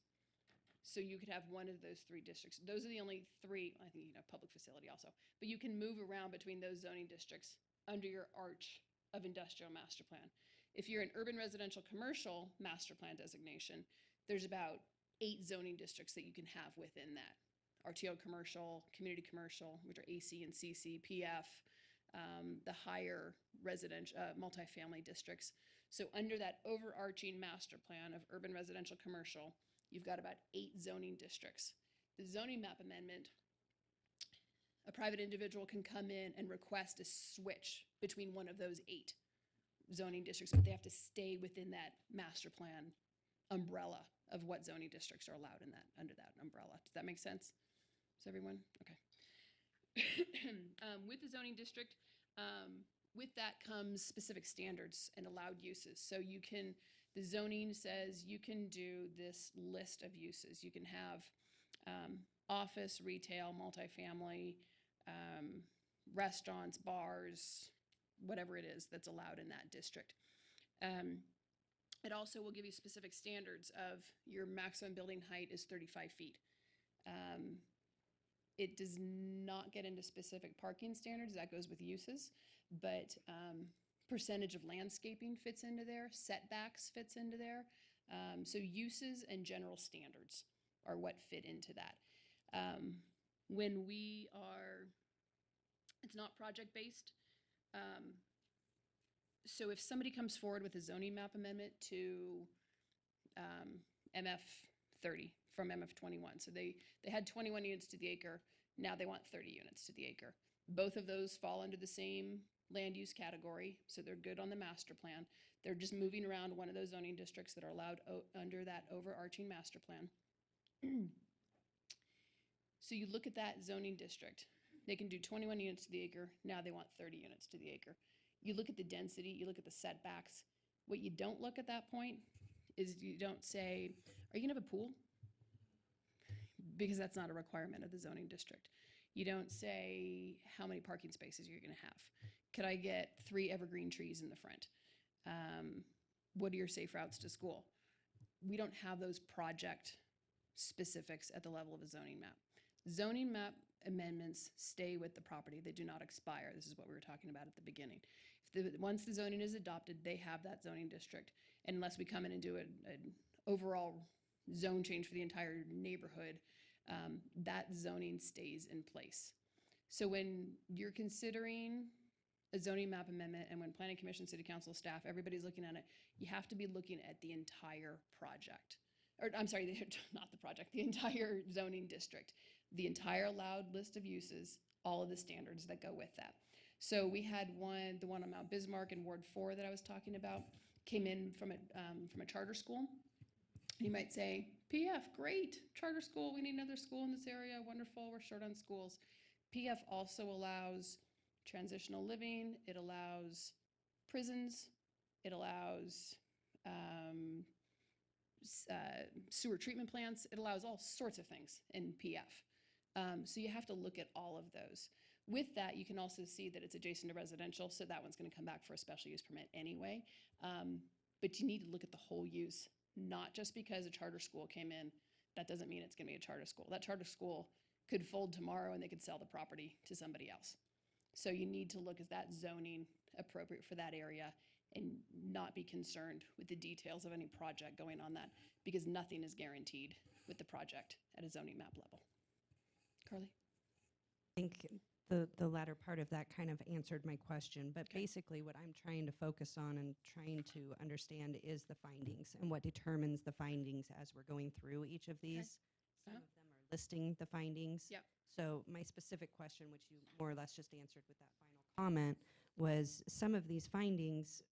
So you could have one of those three districts. Those are the only three. I think you can have public facility also. But you can move around between those zoning districts under your arch of industrial master plan. If you're an urban residential commercial master plan designation, there's about 8 zoning districts that you can have within that. RTO commercial, community commercial, which are AC and CC, PF, the higher residential, multifamily districts. So under that overarching master plan of urban residential commercial, you've got about 8 zoning districts. The zoning map amendment, a private individual can come in and request a switch between one of those 8 zoning districts, but they have to stay within that master plan umbrella of what zoning districts are allowed in that, under that umbrella. Does that make sense? Does everyone? Okay. With the zoning district, with that comes specific standards and allowed uses. So you can, the zoning says you can do this list of uses. You can have office, retail, multifamily, restaurants, bars, whatever it is that's allowed in that district. It also will give you specific standards of your maximum building height is 35 feet. It does not get into specific parking standards, that goes with uses, but percentage of landscaping fits into there, setbacks fits into there. So uses and general standards are what fit into that. When we are, it's not project-based. So if somebody comes forward with a zoning map amendment to MF 30 from MF 21, so they had 21 units to the acre, now they want 30 units to the acre. Both of those fall under the same land use category, so they're good on the master plan. They're just moving around one of those zoning districts that are allowed under that overarching master plan. So you look at that zoning district. They can do 21 units to the acre. Now they want 30 units to the acre. You look at the density, you look at the setbacks. What you don't look at that point is you don't say, are you gonna have a pool? Because that's not a requirement of the zoning district. You don't say how many parking spaces you're gonna have. Could I get 3 evergreen trees in the front? What are your safe routes to school? We don't have those project specifics at the level of a zoning map. Zoning map amendments stay with the property. They do not expire. This is what we were talking about at the beginning. Once the zoning is adopted, they have that zoning district. And unless we come in and do an overall zone change for the entire neighborhood, that zoning stays in place. So when you're considering a zoning map amendment and when Planning Commission, City Council staff, everybody's looking at it, you have to be looking at the entire project. Or I'm sorry, not the project, the entire zoning district, the entire allowed list of uses, all of the standards that go with that. So we had the one on Mount Bismarck in Ward 4 that I was talking about, came in from a charter school. You might say, PF, great, charter school, we need another school in this area, wonderful, we're short on schools. PF also allows transitional living, it allows prisons, it allows sewer treatment plants, it allows all sorts of things in PF. So you have to look at all of those. With that, you can also see that it's adjacent to residential, so that one's gonna come back for a special use permit anyway. But you need to look at the whole use, not just because a charter school came in, that doesn't mean it's gonna be a charter school. That charter school could fold tomorrow and they could sell the property to somebody else. So you need to look, is that zoning appropriate for that area, and not be concerned with the details of any project going on that, because nothing is guaranteed with the project at a zoning map level. Carly? I think the latter part of that kind of answered my question, but basically what I'm trying to focus on and trying to understand is the findings and what determines the findings as we're going through each of these. Some of them are listing the findings. Yep. So my specific question, which you more or less just answered with that final comment, was some of these findings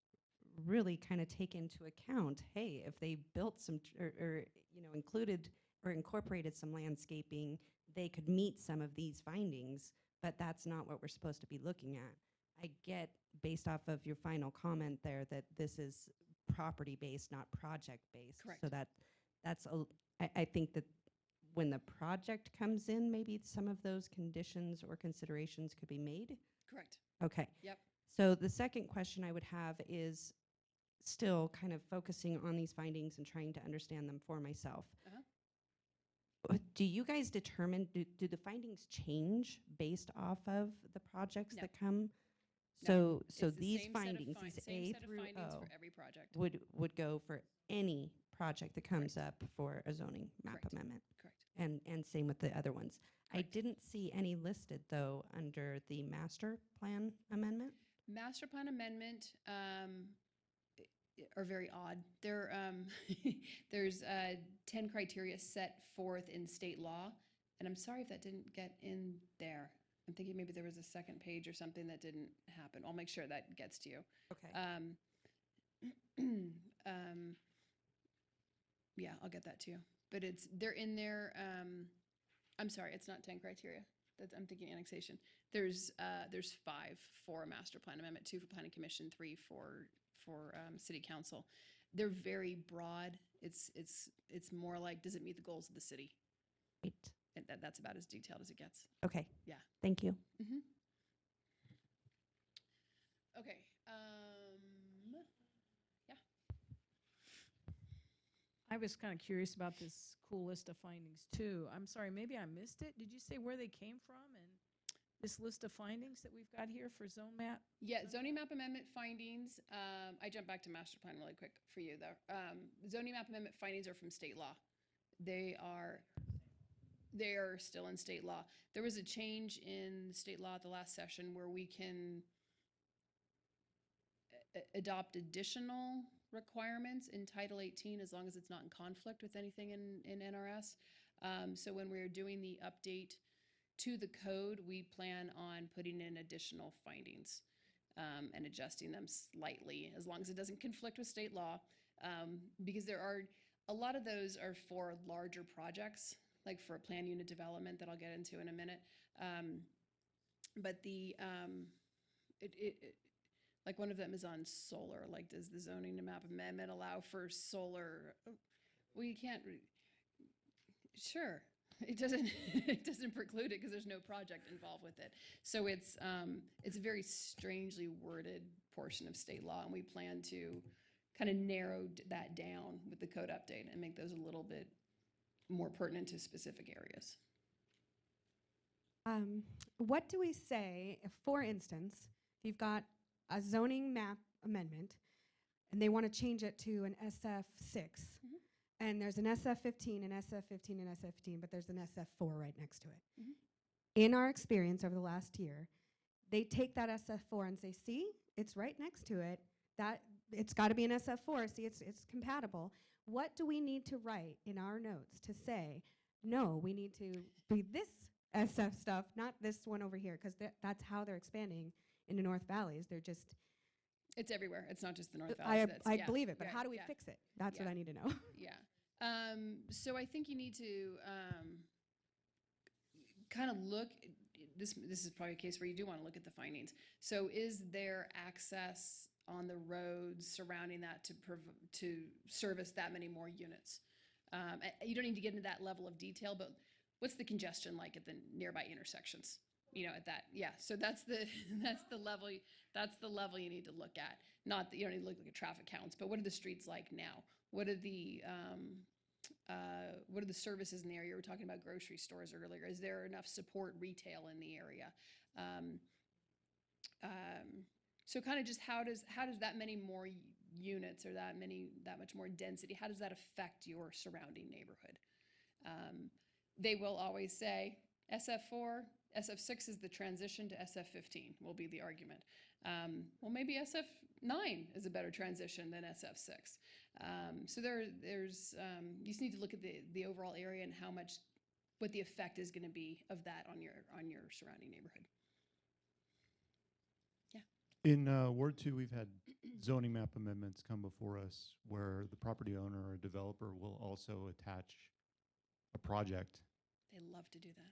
really kind of take into account, hey, if they built some, or included or incorporated some landscaping, they could meet some of these findings, but that's not what we're supposed to be looking at. I get, based off of your final comment there, that this is property-based, not project-based. Correct. So I think that when the project comes in, maybe some of those conditions or considerations could be made. Correct. Okay. Yep. So the second question I would have is still kind of focusing on these findings and trying to understand them for myself. Do you guys determine, do the findings change based off of the projects No. that come? No. So It's the these same set of findings, fin- these same A set of through findings O, for every project. would go for any project that comes up for a zoning map Correct. amendment? Correct. And same with the other ones. I Correct. didn't see any listed, though, under the master plan amendment. Master plan amendment are very odd. There's 10 criteria set forth in state law, and I'm sorry if that didn't get in there. I'm thinking maybe there was a second page or something that didn't happen. I'll make sure that gets to you. Okay. Yeah, I'll get that to you. But they're in there. I'm sorry, it's not 10 criteria. I'm thinking annexation. There's 5 for a master plan amendment, 2 for planning commission, 3 for city council. They're very broad. It's more like, does it meet the goals of the city? Right. And that's about as detailed as it gets. Okay. Yeah. Thank you. Mm-hmm. Okay. Yeah. I was kind of curious about this cool list of findings too. I'm sorry, maybe I missed it. Did you say where they came from and this list of findings that we've got here for zone map? Yeah, zoning map amendment findings. I jumped back to master plan really quick for you though. Zoning map amendment findings are from state law. They are still in state law. There was a change in state law at the last session where we can adopt additional requirements in Title 18 as long as it's not in conflict with anything in NRS. So when we're doing the update to the code, we plan on putting in additional findings and adjusting them slightly as long as it doesn't conflict with state law. Because a lot of those are for larger projects, like for a plan unit development that I'll get into in a minute. But like one of them is on solar. Like, does the zoning map amendment allow for solar? Well, you can't. Sure, it doesn't. It doesn't preclude it because there's no project involved with it. So it's a very strangely worded portion of state law, and we plan to kind of narrow that down with the code update and make those a little bit more pertinent to specific areas. What do we say if, for instance, if you've got a zoning map amendment and they want to change it to an SF6, and there's an SF15, an SF15, and SF15, but there's an SF4 right next to it. In our experience over the last year, they take that SF4 and say, see, it's right next to it. That it's got to be an SF4. See, it's compatible. What do we need to write in our notes to say, no, we need to be this SF stuff, not this one over here, because that's how they're expanding into North Valleys. They're just... It's everywhere. It's not just the North Valleys. I believe it, but how do we fix it? That's what I need to know. Yeah. So I think you need to kind of look, this is probably a case where you do want to look at the findings. So is there access on the roads surrounding that to service that many more units? You don't need to get into that level of detail, but what's the congestion like at the nearby intersections? You know, at that, yeah. So that's the level you need to look at. Not that you don't need to look at traffic counts, but what are the streets like now? What are the what are the services in the area? We were talking about grocery stores earlier. Is there enough support retail in the area? So kind of just how does that many more units or that much more density, how does that affect your surrounding neighborhood? They will always say SF4, SF6 is the transition to SF15 will be the argument. Well, maybe SF9 is a better transition than SF6. So there's you just need to look at the overall area and what the effect is going to be of that on your surrounding neighborhood. In Ward 2, we've had zoning map amendments come before us where the property owner or developer will also attach a project They love to do that.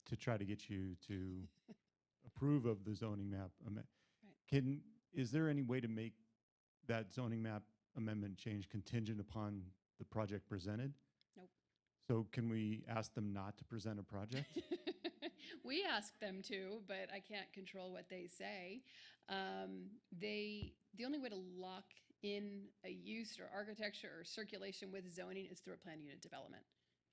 to try to get you to approve of the zoning map. Is there any way to make that zoning map amendment change contingent upon the project presented? Nope. So can we ask them not to present a project? We ask them to, but I can't control what they say. The only way to lock in a use or architecture or circulation with zoning is through a planned unit development,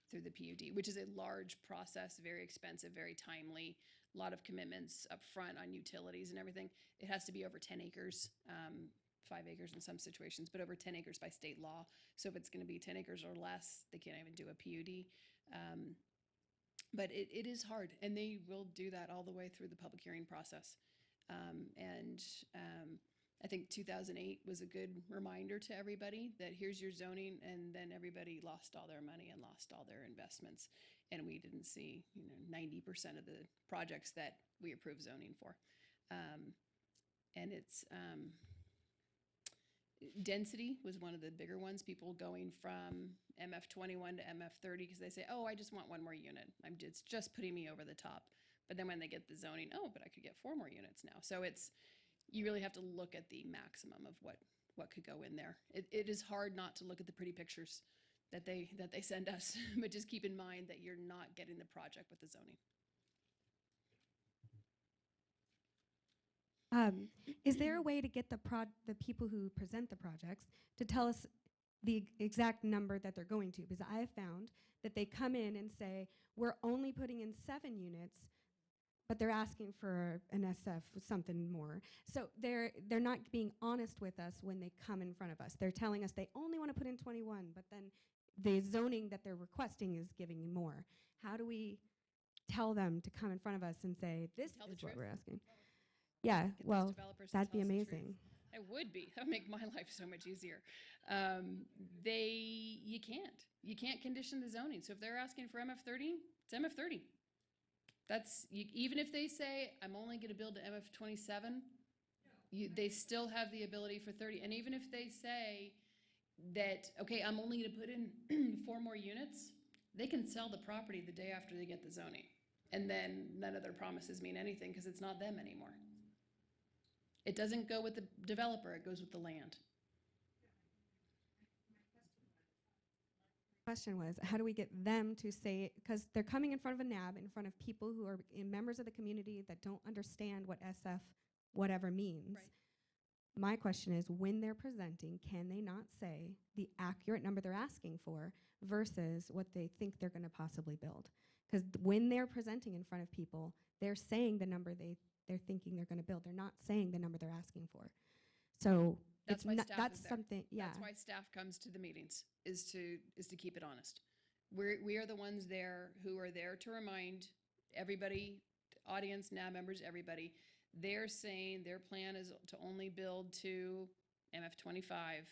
through the PUD, which is a large process, very expensive, very timely, a lot of commitments up front on utilities and everything. It has to be over 10 acres, 5 acres in some situations, but over 10 acres by state law. So if it's going to be 10 acres or less, they can't even do a PUD. But it is hard, and they will do that all the way through the public hearing process. I think 2008 was a good reminder to everybody that here's your zoning, and then everybody lost all their money and lost all their investments, and we didn't see 90% of the projects that we approved zoning for. And it's density was one of the bigger ones, people going from MF21 to MF30 because they say, oh, I just want one more unit. It's just putting me over the top. But then when they get the zoning, oh, but I could get 4 more units now. So you really have to look at the maximum of what could go in there. It is hard not to look at the pretty pictures that they send us, but just keep in mind that you're not getting the project with the zoning. Is there a way to get the people who present the projects to tell us the exact number that they're going to? Because I have found that they come in and say, we're only putting in 7 units, but they're asking for an SF with something more. So they're not being honest with us when they come in front of us. They're telling us they only want to put in 21, but then the zoning that they're requesting is giving more. How do we tell them to come in front of us and say, this is what we're asking? Yeah, well, that'd be amazing. It would be. That would make my life so much easier. You can't condition the zoning. So if they're asking for MF30, it's MF30. Even if they say, I'm only going to build to MF27, they still have the ability for 30. And even if they say that, okay, I'm only going to put in 4 more units, they can sell the property the day after they get the zoning. And then none of their promises mean anything because it's not them anymore. It doesn't go with the developer, it goes with the land. Question was, how do we get them to say, because they're coming in front of a NAB, in front of people who are members of the community that don't understand what SF whatever means. Right. My question is, when they're presenting, can they not say the accurate number they're asking for versus what they think they're going to possibly build? Because when they're presenting in front of people, they're saying the number they're thinking they're going to build. They're not saying the number they're asking for. So That's why staff that's is there. something, yeah. That's why staff comes to the meetings, is to keep it honest. We are the ones there who are there to remind everybody, audience, NAB members, everybody, they're saying their plan is to only build to MF25.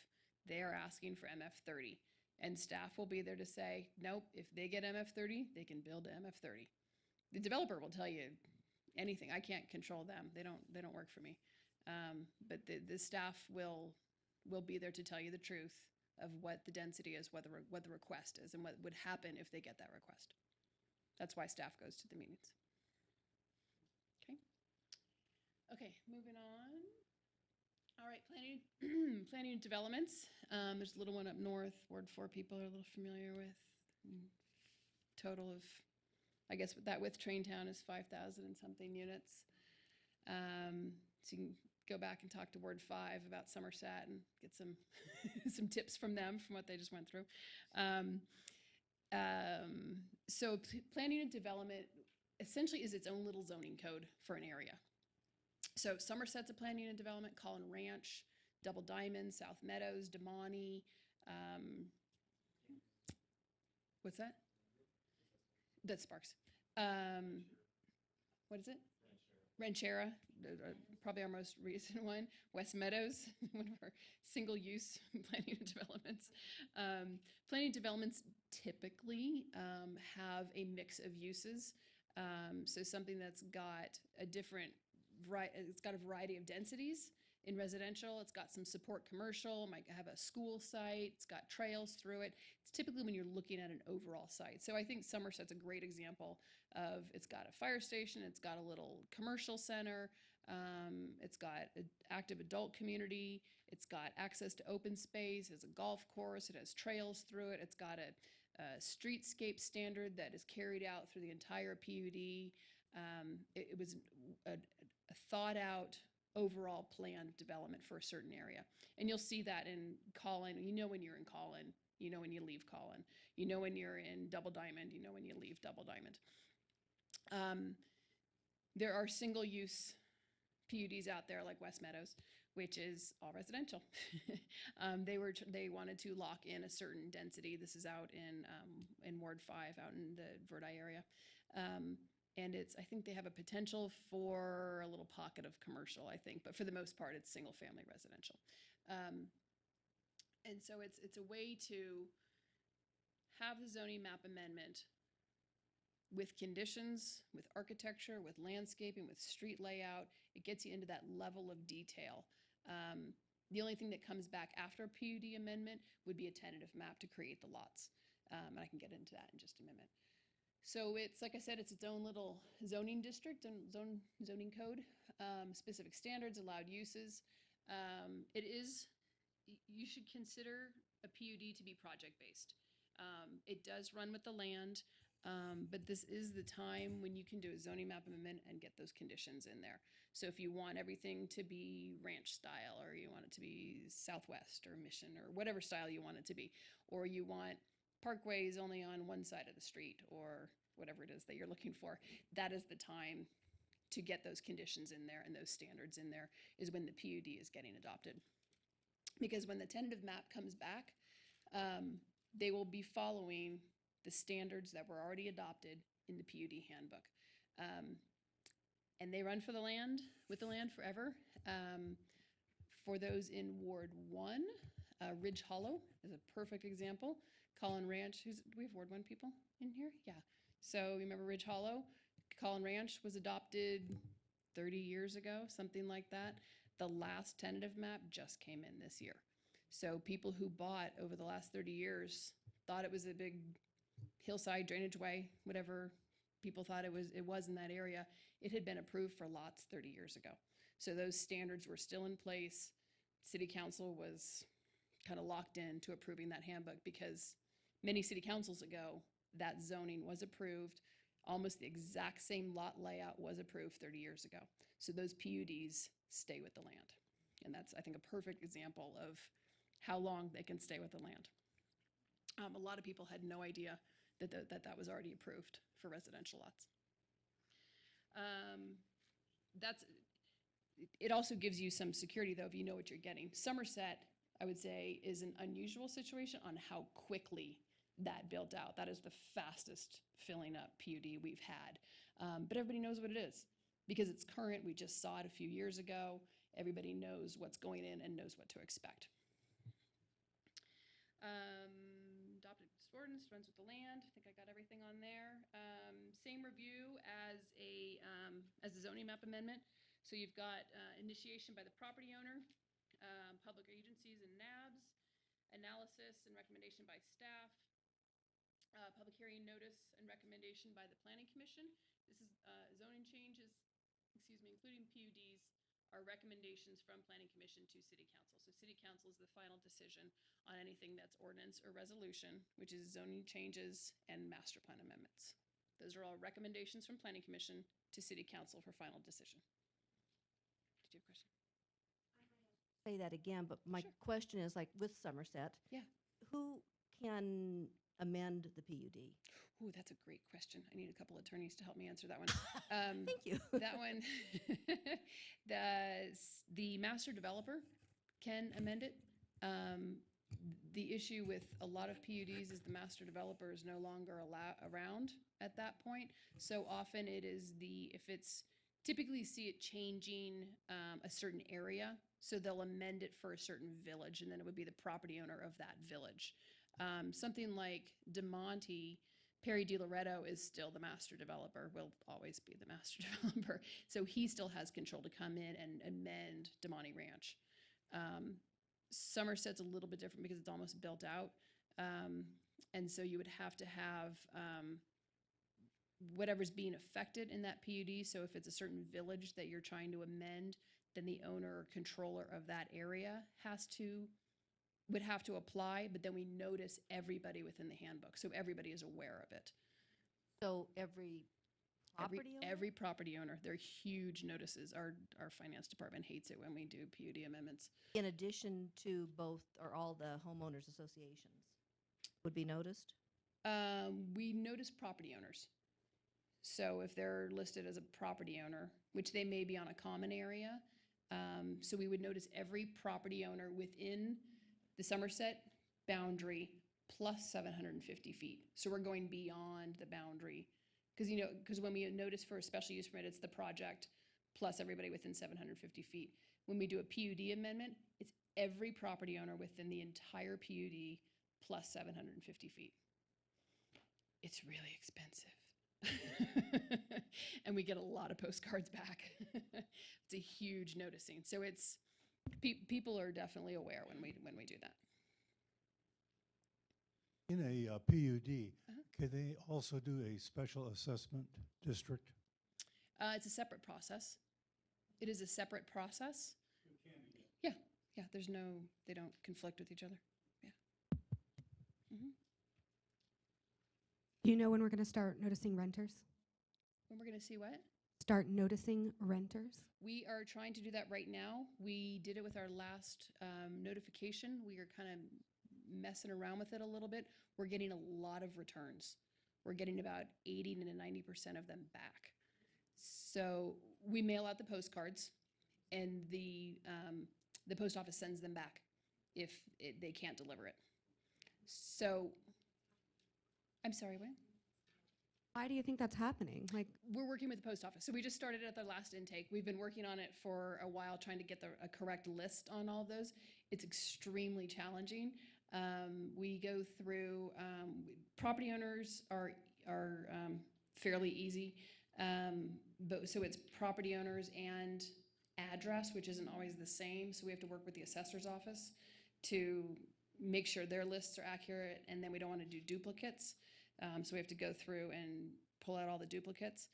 They're asking for MF30. And staff will be there to say, nope, if they get MF30, they can build to MF30. The developer will tell you anything. I can't control them. They don't work for me. But the staff will be there to tell you the truth of what the density is, what the request is, and what would happen if they get that request. That's why staff goes to the meetings. Okay, moving on. All right, planning and developments. There's a little one up north, Ward 4 people are a little familiar with. Total of, I guess that with Traintown is 5,000 and something units. So go back and talk to Ward 5 about Somerset and get some some tips from them from what they just went through. So planning and development essentially is its own little zoning code for an area. So Somerset's a planning and development, Collin Ranch, Double Diamond, South Meadows, Damani. What's that? That's Sparks. What is it? Ranchera, probably our most recent one. West Meadows, one of our single-use planning and developments. Planning and developments typically have a mix of uses. So something that's got a different, it's got a variety of densities. In residential, it's got some support commercial, might have a school site, it's got trails through it. It's typically when you're looking at an overall site. So I think Somerset's a great example of, it's got a fire station, it's got a little commercial center, it's got an active adult community, it's got access to open space, it has a golf course, it has trails through it, it's got a streetscape standard that is carried out through the entire PUD. It was a thought out overall planned development for a certain area. And you'll see that in Collin. You know when you're in Collin, you know when you leave Collin. You know when you're in Double Diamond, you know when you leave Double Diamond. There are single-use PUDs out there like West Meadows, which is all residential. They wanted to lock in a certain density. This is out in Ward 5, out in the Verdi area. And I think they have a potential for a little pocket of commercial, I think, but for the most part, it's single-family residential. And so it's a way to have the zoning map amendment with conditions, with architecture, with landscaping, with street layout. It gets you into that level of detail. The only thing that comes back after a PUD amendment would be a tentative map to create the lots. And I can get into that in just a minute. So it's, like I said, it's its own little zoning district and zoning code, specific standards, allowed uses. You should consider a PUD to be project-based. It does run with the land, but this is the time when you can do a zoning map amendment and get those conditions in there. So if you want everything to be ranch style, or you want it to be Southwest or Mission or whatever style you want it to be, or you want parkways only on one side of the street, or whatever it is that you're looking for, that is the time to get those conditions in there and those standards in there, is when the PUD is getting adopted. Because when the tentative map comes back, they will be following the standards that were already adopted in the PUD handbook. And they run for the land, with the land forever. For those in Ward 1, Ridge Hollow is a perfect example. Collin Ranch, do we have Ward 1 people in here? Yeah. So you remember Ridge Hollow? Collin Ranch was adopted 30 years ago, something like that. The last tentative map just came in this year. So people who bought over the last 30 years thought it was a big hillside drainage way, whatever people thought it was in that area. It had been approved for lots 30 years ago. So those standards were still in place. City Council was kind of locked in to approving that handbook, because many city councils ago, that zoning was approved. Almost the exact same lot layout was approved 30 years ago. So those PUDs stay with the land. And that's, I think, a perfect example of how long they can stay with the land. A lot of people had no idea that that was already approved for residential lots. It also gives you some security, though, if you know what you're getting. Somerset, I would say, is an unusual situation on how quickly that built out. That is the fastest filling up PUD we've had. But everybody knows what it is because it's current. We just saw it a few years ago. Everybody knows what's going in and knows what to expect. Adopted ordinance runs with the land. I think I got everything on there. Same review as a zoning map amendment. So you've got initiation by the property owner, public agencies and NABs, analysis and recommendation by staff, public hearing notice and recommendation by the Planning Commission. This is zoning changes, including PUDs, are recommendations from Planning Commission to City Council. So City Council is the final decision on anything that's ordinance or resolution, which is zoning changes and master plan amendments. Those are all recommendations from Planning Commission to City Council for final decision. Did you have a question? say that again, but my Sure. question is like with Somerset. Yeah. Who can amend the PUD? Ooh, that's a great question. I need a couple attorneys to help me answer that one. Thank you. That one, the master developer can amend it. The issue with a lot of PUDs is the master developer is no longer around at that point. So often it is if it's typically see it changing a certain area, so they'll amend it for a certain village, and then it would be the property owner of that village. Something like DeMonte, Perry DiLoretto is still the master developer, will always be the master developer. So he still has control to come in and amend DeMonte Ranch. Somerset's a little bit different because it's almost built out. And so you would have to have whatever's being affected in that PUD. So if it's a certain village that you're trying to amend, then the owner or controller of that area would have to apply, but then we notice everybody within the handbook, so everybody is aware of it. So every property owner? Every property owner, they're huge notices. Our finance department hates it when we do PUD amendments. In addition to both or all the homeowners associations would be noticed? We notice property owners. So if they're listed as a property owner, which they may be on a common area, so we would notice every property owner within the Somerset boundary plus 750 feet. So we're going beyond the boundary. Because when we notice for a special use permit, it's the project plus everybody within 750 feet. When we do a PUD amendment, it's every property owner within the entire PUD plus 750 feet. It's really expensive. And we get a lot of postcards back. It's a huge noticing. So it's people are definitely aware when we do that. In a PUD, could they also do a special assessment district? It's a separate process. It is a separate process. Yeah, yeah. They don't conflict with each other. Yeah. Do you know when we're going to start noticing renters? When we're going to see what? Start noticing renters? We are trying to do that right now. We did it with our last notification. We are kind of messing around with it a little bit. We're getting a lot of returns. We're getting about 80 to 90% of them back. So we mail out the postcards, and the post office sends them back if they can't deliver it. So, I'm sorry, what? Why do you think that's happening? Like, we're working with the post office. So we just started at their last intake. We've been working on it for a while, trying to get a correct list on all of those. It's extremely challenging. We go through, property owners are fairly easy. So it's property owners and address, which isn't always the same. So we have to work with the assessor's office to make sure their lists are accurate, and then we don't want to do duplicates. So we have to go through and pull out all the duplicates.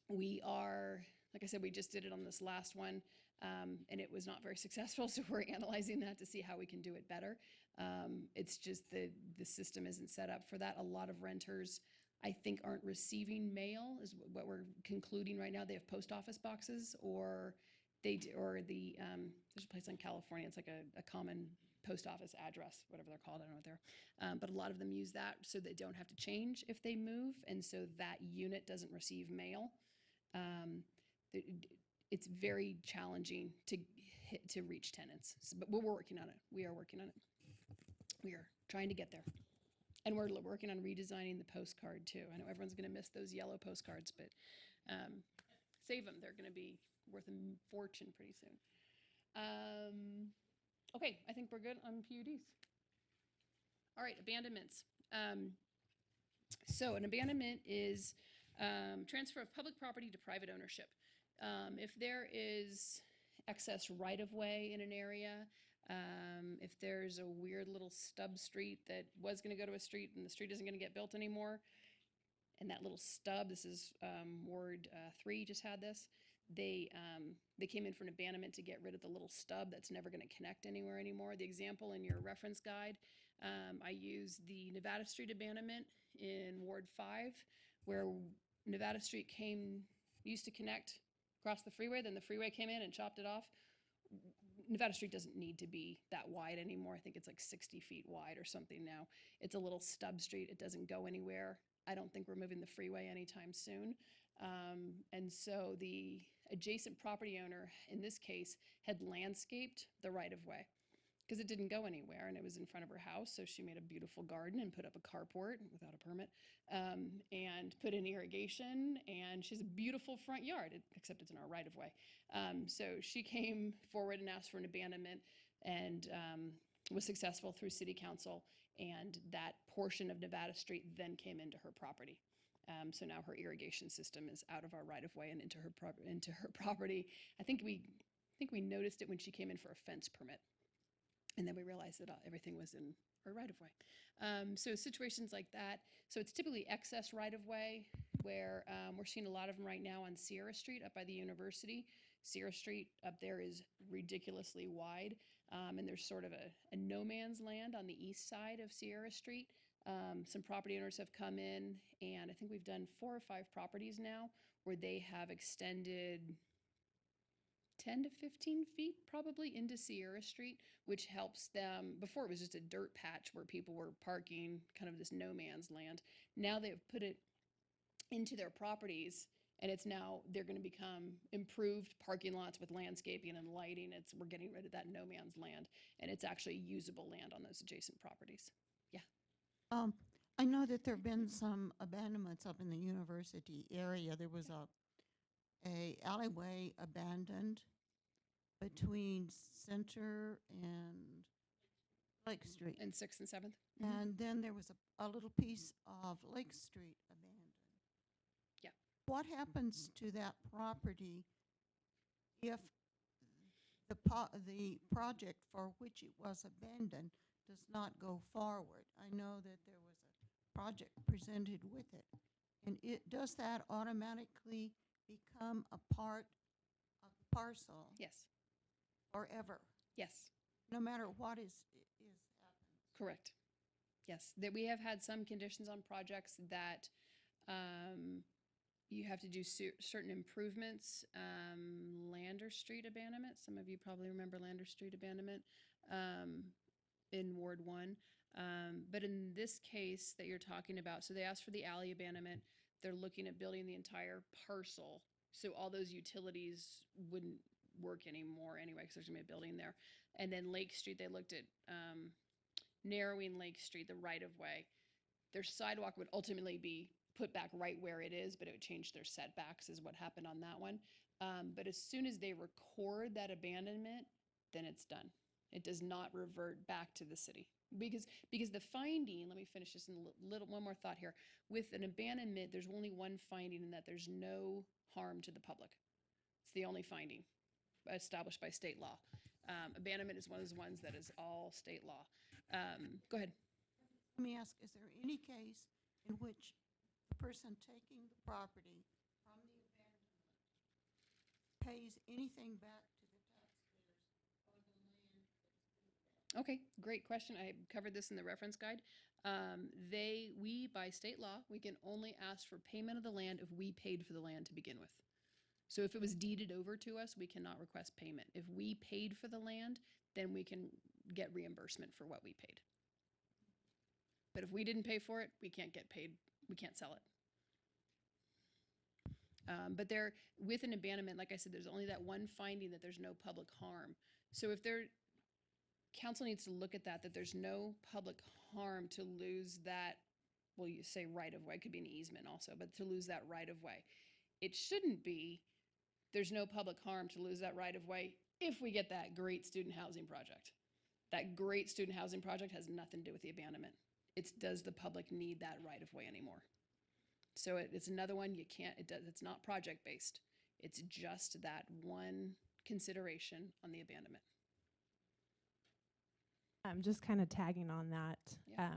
We are, like I said, we just did it on this last one, and it was not very successful. So we're analyzing that to see how we can do it better. It's just the system isn't set up for that. A lot of renters, I think, aren't receiving mail, is what we're concluding right now. They have post office boxes, or there's a place in California. It's like a common post office address, whatever they're called. I don't know what they're. But a lot of them use that so they don't have to change if they move, and so that unit doesn't receive mail. It's very challenging to reach tenants, but we're working on it. We are working on it. We are trying to get there. And we're working on redesigning the postcard too. I know everyone's going to miss those yellow postcards, but save them. They're going to be worth a fortune pretty soon. Okay, I think we're good on PUDs. All right, abandonments. So an abandonment is transfer of public property to private ownership. If there is excess right-of-way in an area, if there's a weird little stub street that was going to go to a street and the street isn't going to get built anymore, and that little stub, this is Ward 3 just had this, they came in for an abandonment to get rid of the little stub that's never going to connect anywhere anymore. The example in your reference guide, I used the Nevada Street abandonment in Ward 5, where Nevada Street used to connect across the freeway, then the freeway came in and chopped it off. Nevada Street doesn't need to be that wide anymore. I think it's like 60 feet wide or something now. It's a little stub street. It doesn't go anywhere. I don't think we're moving the freeway anytime soon. And so the adjacent property owner, in this case, had landscaped the right-of-way because it didn't go anywhere and it was in front of her house. So she made a beautiful garden and put up a carport without a permit, and put in irrigation, and she has a beautiful front yard, except it's in our right-of-way. So she came forward and asked for an abandonment and was successful through city council, and that portion of Nevada Street then came into her property. So now her irrigation system is out of our right-of-way and into her property. I think we noticed it when she came in for a fence permit, and then we realized that everything was in her right-of-way. So situations like that. So it's typically excess right-of-way where we're seeing a lot of them right now on Sierra Street up by the university. Sierra Street up there is ridiculously wide, and there's sort of a no man's land on the east side of Sierra Street. Some property owners have come in, and I think we've done 4 or 5 properties now where they have extended 10 to 15 feet probably into Sierra Street, which helps them. Before it was just a dirt patch where people were parking, kind of this no man's land. Now they've put it into their properties, and it's now, they're going to become improved parking lots with landscaping and lighting. We're getting rid of that no man's land, and it's actually usable land on those adjacent properties. Yeah. I know that there have been some abandonments up in the university area. There was a alleyway abandoned between Center and Lake Street. And 6th and 7th. And then there was a little piece of Lake Street abandoned. Yeah. What happens to that property if the project for which it was abandoned does not go forward? I know that there was a project presented with it. And does that automatically become a part of the parcel? Yes. Forever? Yes. No matter what is happening? Correct. Yes. That we have had some conditions on projects that you have to do certain improvements. Lander Street abandonment. Some of you probably remember Lander Street abandonment in Ward 1. But in this case that you're talking about, so they asked for the alley abandonment. They're looking at building the entire parcel. So all those utilities wouldn't work anymore anyway, because there's going to be a building there. And then Lake Street, they looked at narrowing Lake Street, the right-of-way. Their sidewalk would ultimately be put back right where it is, but it would change their setbacks is what happened on that one. But as soon as they record that abandonment, then it's done. It does not revert back to the city. Because the finding, let me finish this in one more thought here. With an abandonment, there's only one finding, in that there's no harm to the public. It's the only finding established by state law. Abandonment is one of those ones that is all state law. Go ahead. Let me ask, is there any case in which the person taking the property from the abandonment pays anything back to the taxpayers for the land? Okay, great question. I covered this in the reference guide. We, by state law, we can only ask for payment of the land if we paid for the land to begin with. So if it was deeded over to us, we cannot request payment. If we paid for the land, then we can get reimbursement for what we paid. But if we didn't pay for it, we can't get paid. We can't sell it. But there, with an abandonment, like I said, there's only that one finding that there's no public harm. So if council needs to look at that there's no public harm to lose that, well, you say right of way, it could be an easement also, but to lose that right of way. It shouldn't be, there's no public harm to lose that right of way if we get that great student housing project. That great student housing project has nothing to do with the abandonment. It's, does the public need that right of way anymore? So it's another one you can't, it's not project based. It's just that one consideration on the abandonment. Just kind of tagging on that. Yeah.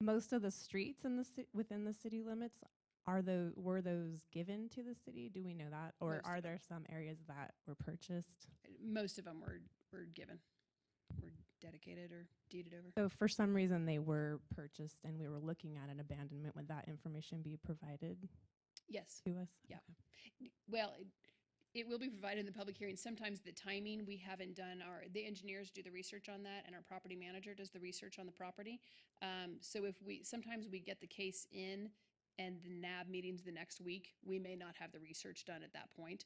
Most of the streets in the within the city limits were those given to the city? Do we know that, or Most are of them. there some areas that were purchased? Most of them were given, were dedicated or deeded over. So for some reason they were purchased, and we were looking at an abandonment. Would that information be provided? Yes. To us? Yeah. Okay. Well, It will be provided in the public hearing. Sometimes the timing, we haven't done the engineers do the research on that, and our property manager does the research on the property. So sometimes we get the case in and the NAB meeting's the next week, we may not have the research done at that point.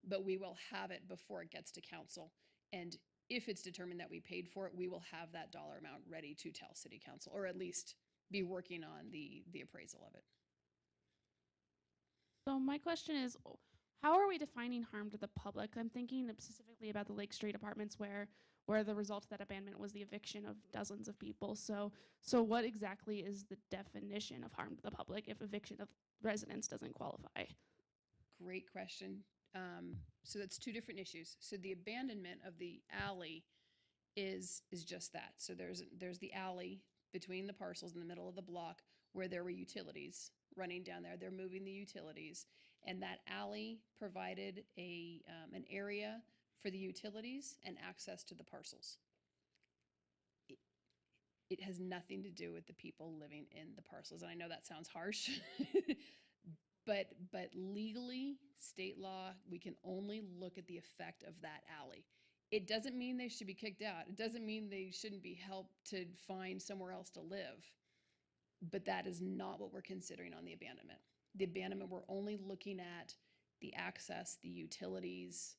But we will have it before it gets to council. And if it's determined that we paid for it, we will have that dollar amount ready to tell city council, or at least be working on the appraisal of it. So my question is, how are we defining harm to the public? I'm thinking specifically about the Lake Street apartments where the result of that abandonment was the eviction of dozens of people. So what exactly is the definition of harm to the public if eviction of residents doesn't qualify? Great question. So that's two different issues. So the abandonment of the alley is just that. So there's the alley between the parcels in the middle of the block where there were utilities running down there. They're moving the utilities, and that alley provided an area for the utilities and access to the parcels. It has nothing to do with the people living in the parcels, and I know that sounds harsh. But legally, state law, we can only look at the effect of that alley. It doesn't mean they should be kicked out. It doesn't mean they shouldn't be helped to find somewhere else to live. But that is not what we're considering on the abandonment. The abandonment, we're only looking at the access, the utilities,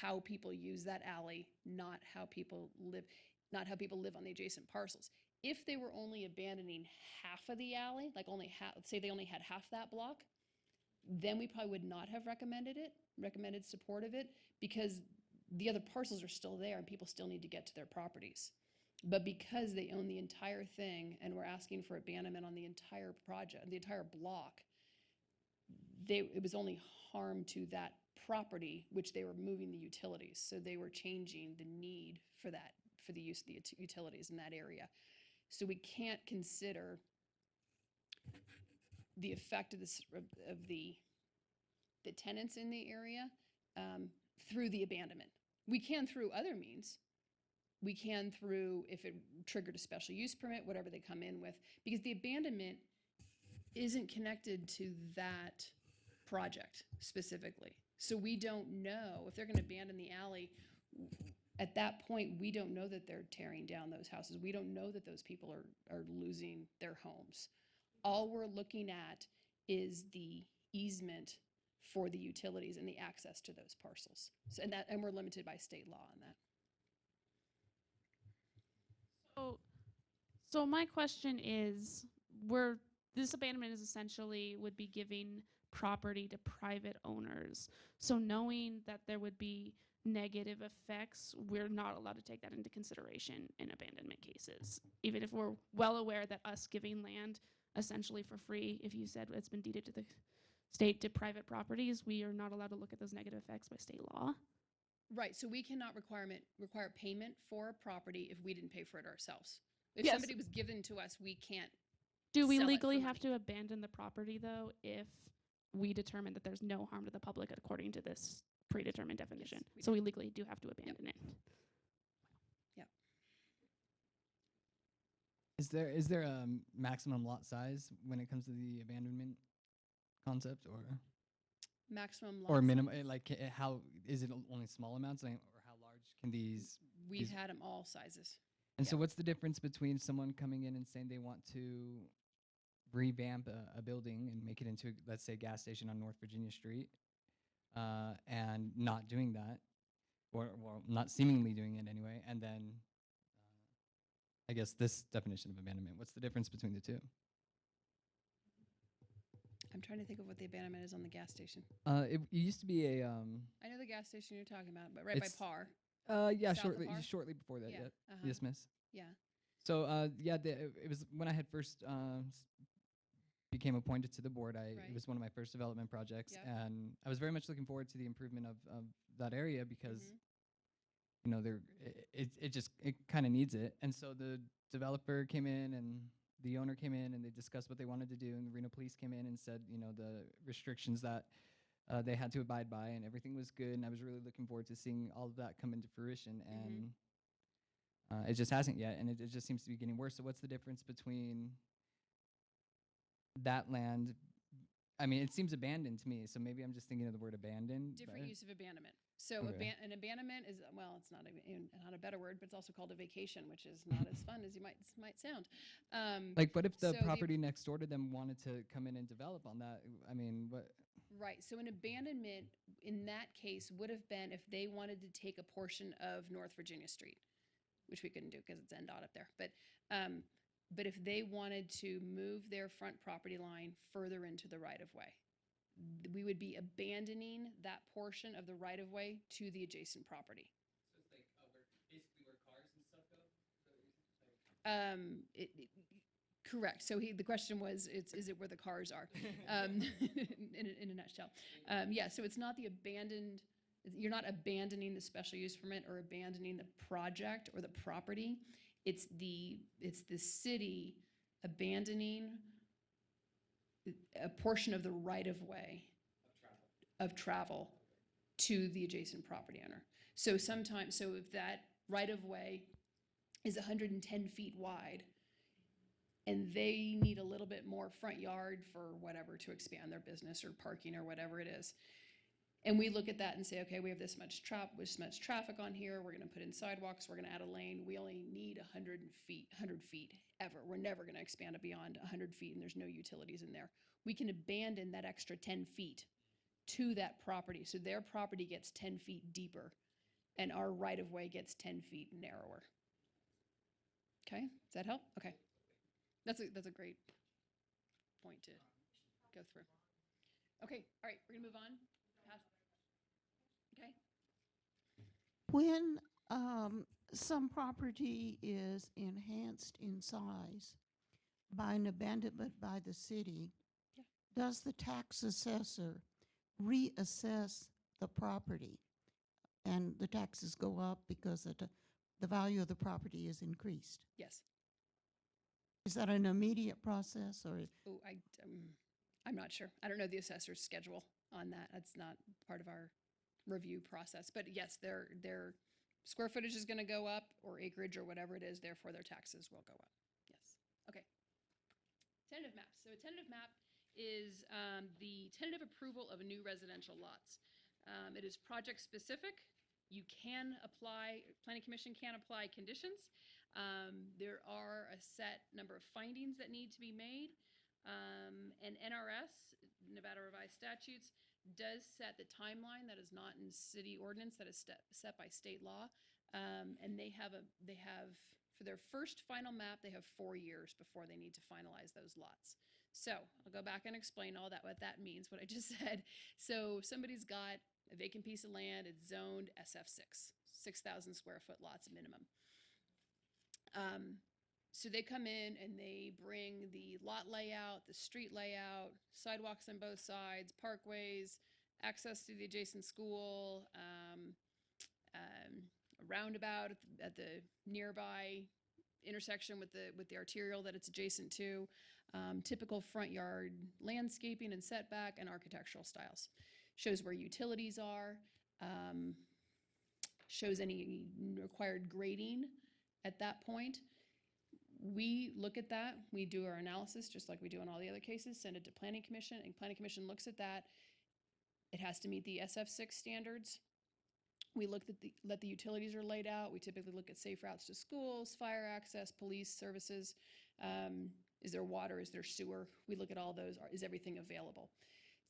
how people use that alley, not how people live on the adjacent parcels. If they were only abandoning half of the alley, like only half, say they only had half that block, then we probably would not have recommended support of it, because the other parcels are still there and people still need to get to their properties. But because they own the entire thing and we're asking for abandonment on the entire project, the entire block, it was only harm to that property, which they were moving the utilities. So they were changing the need for the use of the utilities in that area. So we can't consider the effect of the tenants in the area through the abandonment. We can through other means. We can through, if it triggered a special use permit, whatever they come in with, because the abandonment isn't connected to that project specifically. So we don't know if they're going to abandon the alley. At that point, we don't know that they're tearing down those houses. We don't know that those people are losing their homes. All we're looking at is the easement for the utilities and the access to those parcels. So, and we're limited by state law on that. So my question is, this abandonment is essentially would be giving property to private owners. So knowing that there would be negative effects, we're not allowed to take that into consideration in abandonment cases. Even if we're well aware that us giving land essentially for free, if you said it's been deeded to the state to private properties, we are not allowed to look at those negative effects by state law. Right, so we cannot require payment for a property if we didn't pay for it ourselves. If Yes. somebody was given to us, we can't. Do we sell it legally for have money. to abandon the property, though, if we determine that there's no harm to the public according to this predetermined definition? we So we legally do have to abandon it. Yep. Is there a maximum lot size when it comes to the abandonment concept, or Maximum lot or size. minimum? Like, how is it only small amounts, or how large can these? We've these- had them all sizes. And so, what's the difference between someone coming in and saying they want to revamp a building and make it into, let's say, a gas station on North Virginia Street, and not doing that, or not seemingly doing it anyway, and then, I guess, this definition of abandonment? What's the difference between the two? I'm trying to think of what the abandonment is on the gas station. It used to be a. I know the gas station you're talking about, but right by It's- Par. Yeah, South of Par? shortly before that. Yeah, Yeah. uh-huh. Yes, miss. Yeah. So yeah, it was when I had first became appointed to the board. It Right. was one of my first development projects, Yep. and I was very much looking forward to the improvement of that area because Mhm. you know it kind of needs it. And so the developer came in and the owner came in and they discussed what they wanted to do, and the Reno police came in and said, you know, the restrictions that they had to abide by, and everything was good. And I was really looking forward to seeing all of that come into fruition, and it just hasn't yet, and it just seems to be getting worse. So what's the difference between that land I mean, it seems abandoned to me, so maybe I'm just thinking of the word abandoned. Different better. use of abandonment. So Okay. an abandonment is, well, it's not a better word, but it's also called a vacation, which is not as fun as you might sound. Like, what if the so property next door to them wanted to come in and develop on that? I mean, what? Right. So an abandonment in that case would have been if they wanted to take a portion of North Virginia Street, which we couldn't do because it's NDOT up there. But if they wanted to move their front property line further into the right of way, we would be abandoning that portion of the right of way to the adjacent property. So it's like basically where cars and stuff go. Correct. So the question was, is it where the cars are? In a nutshell. Yeah, so it's not the abandoned, you're not abandoning the special use permit or abandoning the project or the property. It's the city abandoning a portion of the right of way of travel to the adjacent property owner. So if that right of way is 110 feet wide, and they need a little bit more front yard for whatever to expand their business or parking or whatever it is. And we look at that and say, okay, we have this much traffic on here. We're going to put in sidewalks. We're going to add a lane. We only need 100 feet ever. We're never going to expand it beyond 100 feet, and there's no utilities in there. We can abandon that extra 10 feet to that property. So their property gets 10 feet deeper, and our right of way gets 10 feet narrower. Okay, does that help? Okay. That's a great point to go through. Okay, all right, we're gonna move on. Okay. When some property is enhanced in size by an abandonment by the city, does the tax assessor reassess the property? And the taxes go up because the value of the property is increased? Yes. Is that an immediate process or? Oh, I'm not sure. I don't know the assessor's schedule on that. That's not part of our review process. But yes, their square footage is going to go up, or acreage or whatever it is. Therefore, their taxes will go up. Yes. Okay. Tentative maps. So a tentative map is the tentative approval of new residential lots. It is project specific. You can apply, Planning Commission can apply conditions. There are a set number of findings that need to be made. And NRS, Nevada Revised Statutes, does set the timeline that is not in city ordinance, that is set by state law. And they have for their first final map, they have 4 years before they need to finalize those lots. So I'll go back and explain all that, what that means, what I just said. So somebody's got a vacant piece of land, it's zoned SF6, 6,000 square foot lots minimum. So they come in and they bring the lot layout, the street layout, sidewalks on both sides, parkways, access to the adjacent school, a roundabout at the nearby intersection with the arterial that it's adjacent to, typical front yard landscaping and setback, and architectural styles. Shows where utilities are, shows any required grading at that point. We look at that, we do our analysis just like we do in all the other cases, send it to Planning Commission, and Planning Commission looks at that. It has to meet the SF6 standards. We look at let the utilities are laid out. We typically look at safe routes to schools, fire access, police services. Is there water? Is there sewer? We look at all those. Is everything available?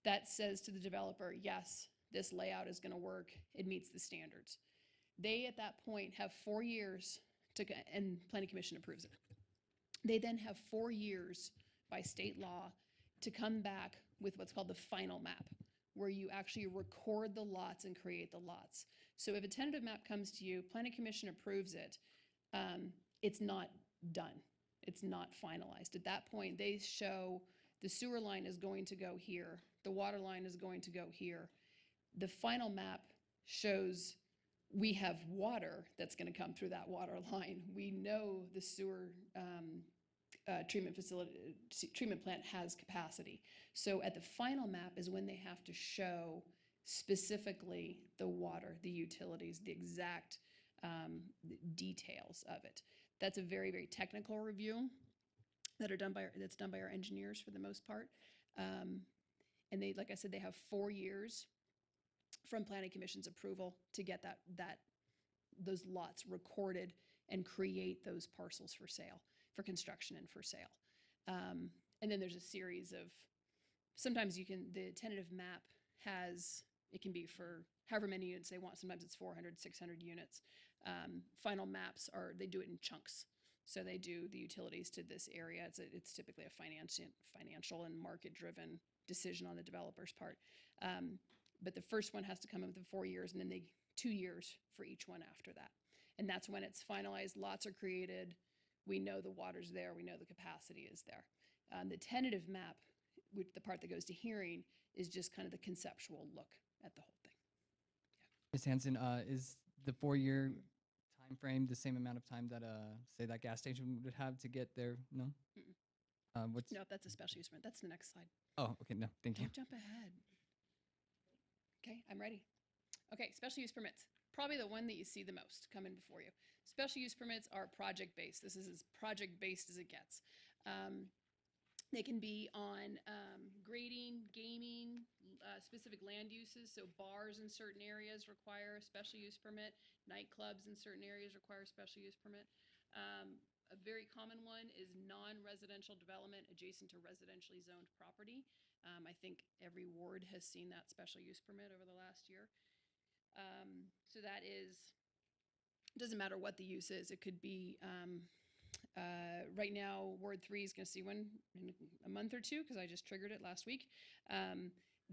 That says to the developer, yes, this layout is going to work. It meets the standards. They, at that point, have 4 years and Planning Commission approves it. They then have 4 years by state law to come back with what's called the final map, where you actually record the lots and create the lots. So if a tentative map comes to you, Planning Commission approves it, it's not done. It's not finalized. At that point, they show the sewer line is going to go here. The water line is going to go here. The final map shows we have water that's going to come through that water line. We know the sewer treatment plant has capacity. So at the final map is when they have to show specifically the water, the utilities, the exact details of it. That's a very, very technical review that's done by our engineers for the most part. And they, like I said, they have 4 years from Planning Commission's approval to get those lots recorded and create those parcels for sale, for construction and for sale. And then there's a series of, sometimes the tentative map it can be for however many units they want. Sometimes it's 400, 600 units. Final maps they do it in chunks. So they do the utilities to this area. It's typically a financial and market-driven decision on the developer's part. But the first one has to come in within 4 years, and then 2 years for each one after that. And that's when it's finalized, lots are created, we know the water's there, we know the capacity is there. The tentative map, which the part that goes to hearing, is just kind of the conceptual look at the whole thing. Ms. Hanson, is the 4-year time frame the same amount of time that, say, that gas station would have to get there? No? What's No, that's a special use permit. That's the next slide. Oh, okay, no, thank you. Don't jump ahead. Okay, I'm ready. Okay, special use permits. Probably the one that you see the most coming before you. Special use permits are project-based. This is as project-based as it gets. They can be on grading, gaming, specific land uses. So bars in certain areas require a special use permit. Nightclubs in certain areas require a special use permit. A very common one is non-residential development adjacent to residentially zoned property. I think every ward has seen that special use permit over the last year. So that doesn't matter what the use is. It could be, right now, Ward 3 is going to see one in a month or two because I just triggered it last week.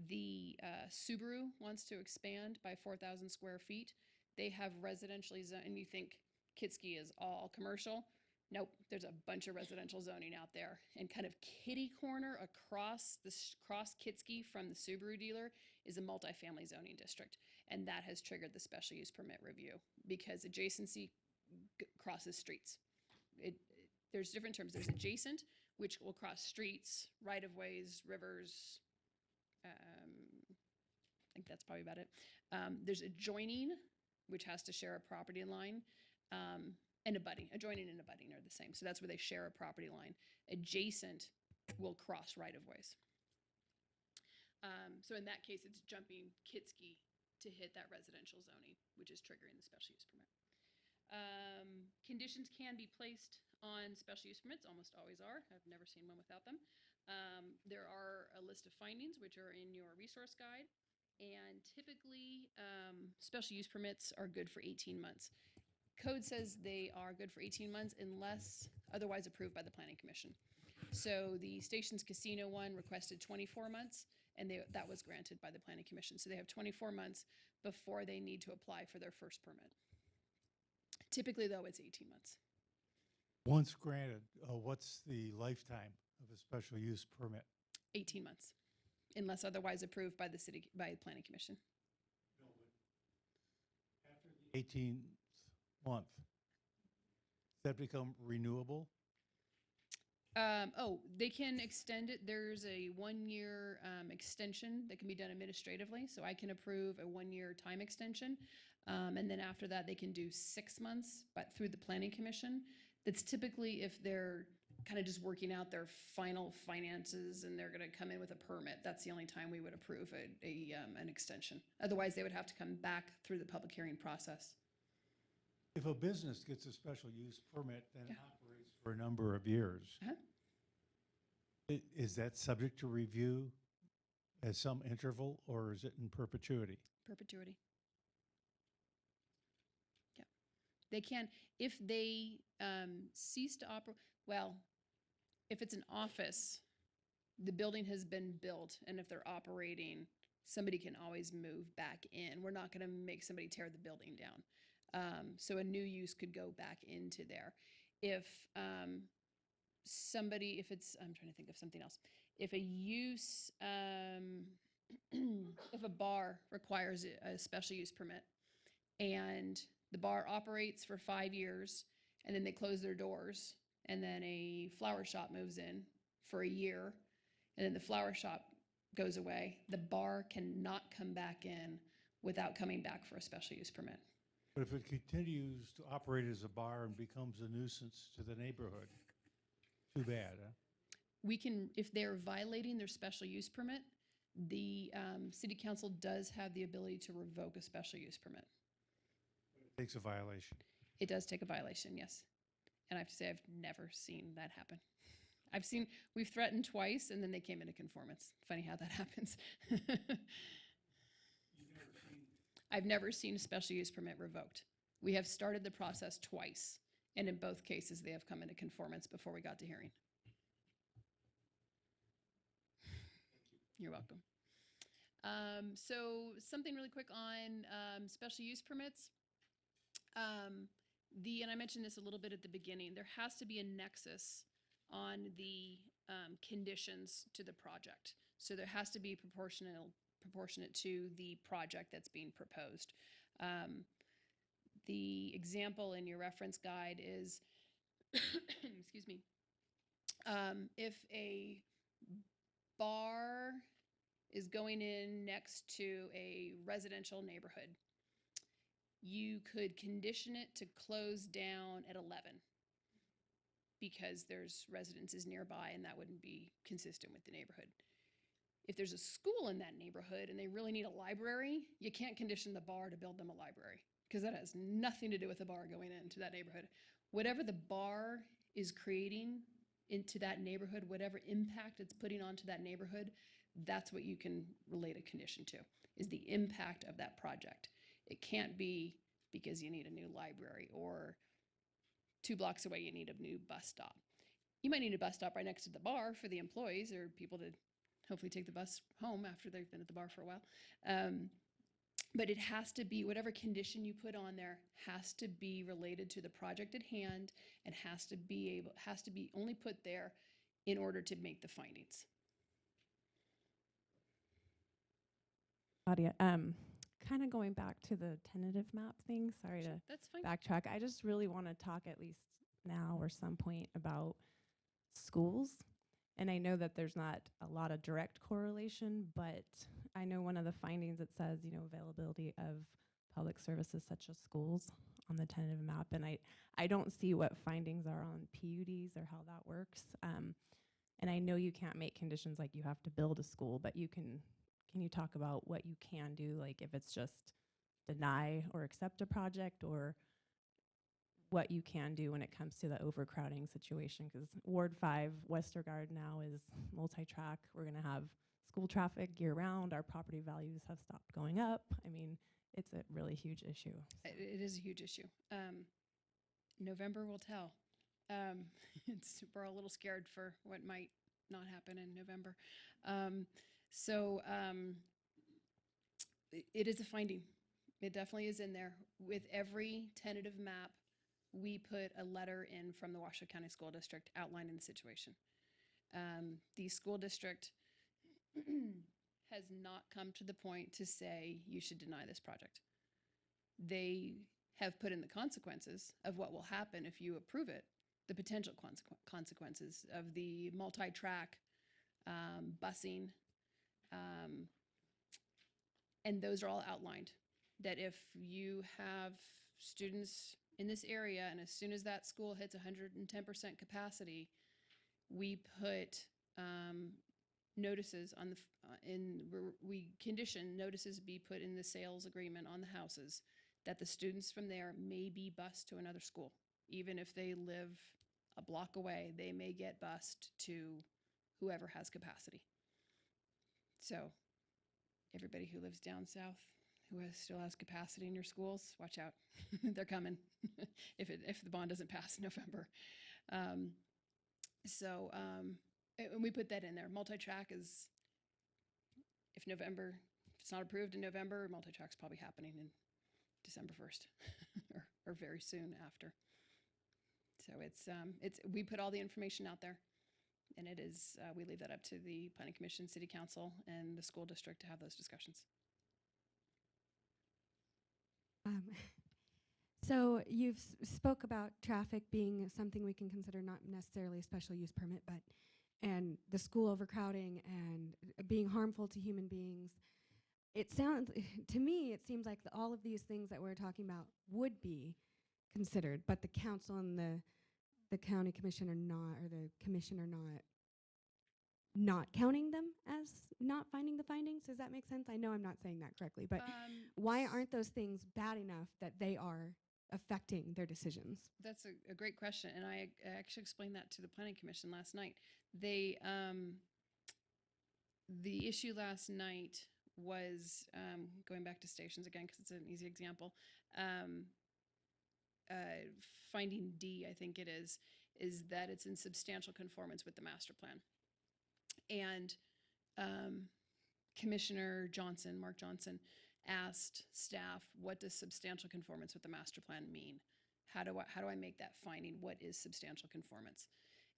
The Subaru wants to expand by 4,000 square feet. They have residentially zoned, and you think Kitsky is all commercial. Nope, there's a bunch of residential zoning out there. And kind of kitty corner across Kitsky from the Subaru dealer is a multifamily zoning district. And that has triggered the special use permit review because adjacency crosses streets. There's different terms. There's adjacent, which will cross streets, right-of-ways, rivers. I think that's probably about it. There's adjoining, which has to share a property line. And abutting. Adjoining and abutting are the same. So that's where they share a property line. Adjacent will cross right-of-ways. So in that case, it's jumping Kitsky to hit that residential zoning, which is triggering the special use permit. Conditions can be placed on special use permits, almost always are. I've never seen one without them. There are a list of findings, which are in your resource guide. And typically, special use permits are good for 18 months. Code says they are good for 18 months unless otherwise approved by the Planning Commission. So the Stations Casino one requested 24 months, and that was granted by the Planning Commission. So they have 24 months before they need to apply for their first permit. Typically, though, it's 18 months. Once granted, what's the lifetime of a special use permit? 18 months, unless otherwise approved by the Planning Commission. 18th month. Does that become renewable? They can extend it. There's a 1-year extension that can be done administratively. So I can approve a 1-year time extension. And then after that, they can do 6 months, but through the Planning Commission. That's typically if they're kind of just working out their final finances and they're going to come in with a permit. That's the only time we would approve an extension. Otherwise, they would have to come back through the public hearing process. If a business gets a special use permit and operates for a number of years, is that subject to review at some interval, or is it in perpetuity? Perpetuity. Yeah. They can, if they cease to operate, well, if it's an office, the building has been built, and if they're operating, somebody can always move back in. We're not going to make somebody tear the building down. So a new use could go back into there. If if it's, I'm trying to think of something else. If a use, if a bar requires a special use permit and the bar operates for 5 years and then they close their doors and then a flower shop moves in for a year and then the flower shop goes away, the bar cannot come back in without coming back for a special use permit. But if it continues to operate as a bar and becomes a nuisance to the neighborhood, too bad, huh? We can, if they're violating their special use permit, The city council does have the ability to revoke a special use permit. Takes a violation. It does take a violation, yes. And I have to say, I've never seen that happen. We've threatened twice, and then they came into conformance. Funny how that happens. I've never seen a special use permit revoked. We have started the process twice, and in both cases, they have come into conformance before we got to hearing. You're welcome. So something really quick on special use permits. And I mentioned this a little bit at the beginning, there has to be a nexus on the conditions to the project. So there has to be proportionate to the project that's being proposed. The example in your reference guide is, excuse me, if a bar is going in next to a residential neighborhood, you could condition it to close down at 11 because there's residences nearby and that wouldn't be consistent with the neighborhood. If there's a school in that neighborhood and they really need a library, you can't condition the bar to build them a library because that has nothing to do with the bar going into that neighborhood. Whatever the bar is creating into that neighborhood, whatever impact it's putting onto that neighborhood, that's what you can relate a condition to, is the impact of that project. It can't be because you need a new library or 2 blocks away you need a new bus stop. You might need a bus stop right next to the bar for the employees or people to hopefully take the bus home after they've been at the bar for a while. But it has to be, whatever condition you put on there has to be related to the project at hand and has to be only put there in order to make the findings. Claudia, kind of going back to the tentative map thing, sorry to That's fine. backtrack. I just really want to talk at least now or some point about schools. And I know that there's not a lot of direct correlation, but I know one of the findings it says, availability of public services such as schools on the tentative map. And I don't see what findings are on PUDs or how that works. And I know you can't make conditions like you have to build a school, but can you talk about what you can do, like if it's just deny or accept a project, or what you can do when it comes to the overcrowding situation? Because Ward 5, Westergaard now is multi-track. We're going to have school traffic year-round. Our property values have stopped going up. I mean, it's a really huge issue. It is a huge issue. November will tell. We're a little scared for what might not happen in November. It is a finding. It definitely is in there. With every tentative map, we put a letter in from the Washoe County School District outlining the situation. The school district has not come to the point to say you should deny this project. They have put in the consequences of what will happen if you approve it, the potential consequences of the multi-track busing, and those are all outlined. That if you have students in this area, and as soon as that school hits 110% capacity, we put notices on we condition notices be put in the sales agreement on the houses that the students from there may be bused to another school. Even if they live a block away, they may get bused to whoever has capacity. So everybody who lives down south who still has capacity in your schools, watch out. They're coming if the bond doesn't pass in November. And we put that in there. Multi-track is, if it's not approved in November, multi-track's probably happening in December 1st or very soon after. So we put all the information out there, and it is, we leave that up to the Planning Commission, City Council, and the school district to have those discussions. So you've spoke about traffic being something we can consider not necessarily a special use permit, and the school overcrowding and being harmful to human beings. It sounds, to me, it seems like all of these things that we're talking about would be considered, but the council and the county commission are not, or the commission are not not counting them as not finding the findings? Does that make sense? I know I'm not saying that correctly, but why aren't those things bad enough that they are affecting their decisions? That's a great question, and I actually explained that to the planning commission last night. They, the issue last night was, going back to stations again, because it's an easy example, finding D, I think it is that it's in substantial conformance with the master plan. And Commissioner Johnson, Mark Johnson, asked staff, what does substantial conformance with the master plan mean? How do I make that finding? What is substantial conformance?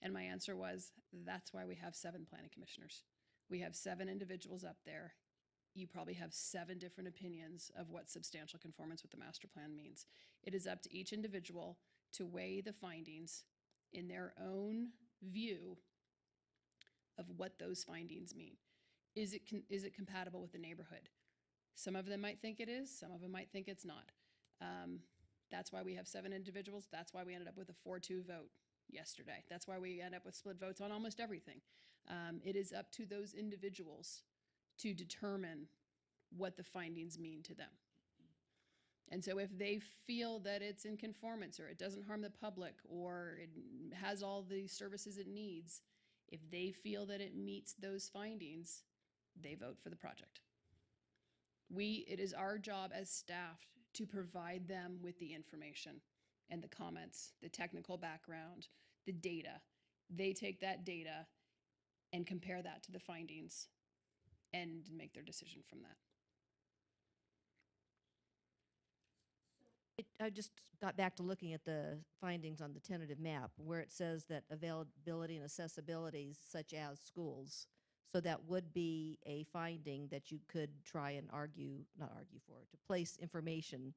And my answer was, that's why we have 7 planning commissioners. We have 7 individuals up there. You probably have 7 different opinions of what substantial conformance with the master plan means. It is up to each individual to weigh the findings in their own view of what those findings mean. Is it compatible with the neighborhood? Some of them might think it is, some of them might think it's not. That's why we have 7 individuals. That's why we ended up with a 4-2 vote yesterday. That's why we end up with split votes on almost everything. It is up to those individuals to determine what the findings mean to them. And so if they feel that it's in conformance, or it doesn't harm the public, or it has all the services it needs, if they feel that it meets those findings, they vote for the project. It is our job as staff to provide them with the information and the comments, the technical background, the data. They take that data and compare that to the findings and make their decision from that. I just got back to looking at the findings on the tentative map where it says that availability and accessibility such as schools. So that would be a finding that you could try and to place information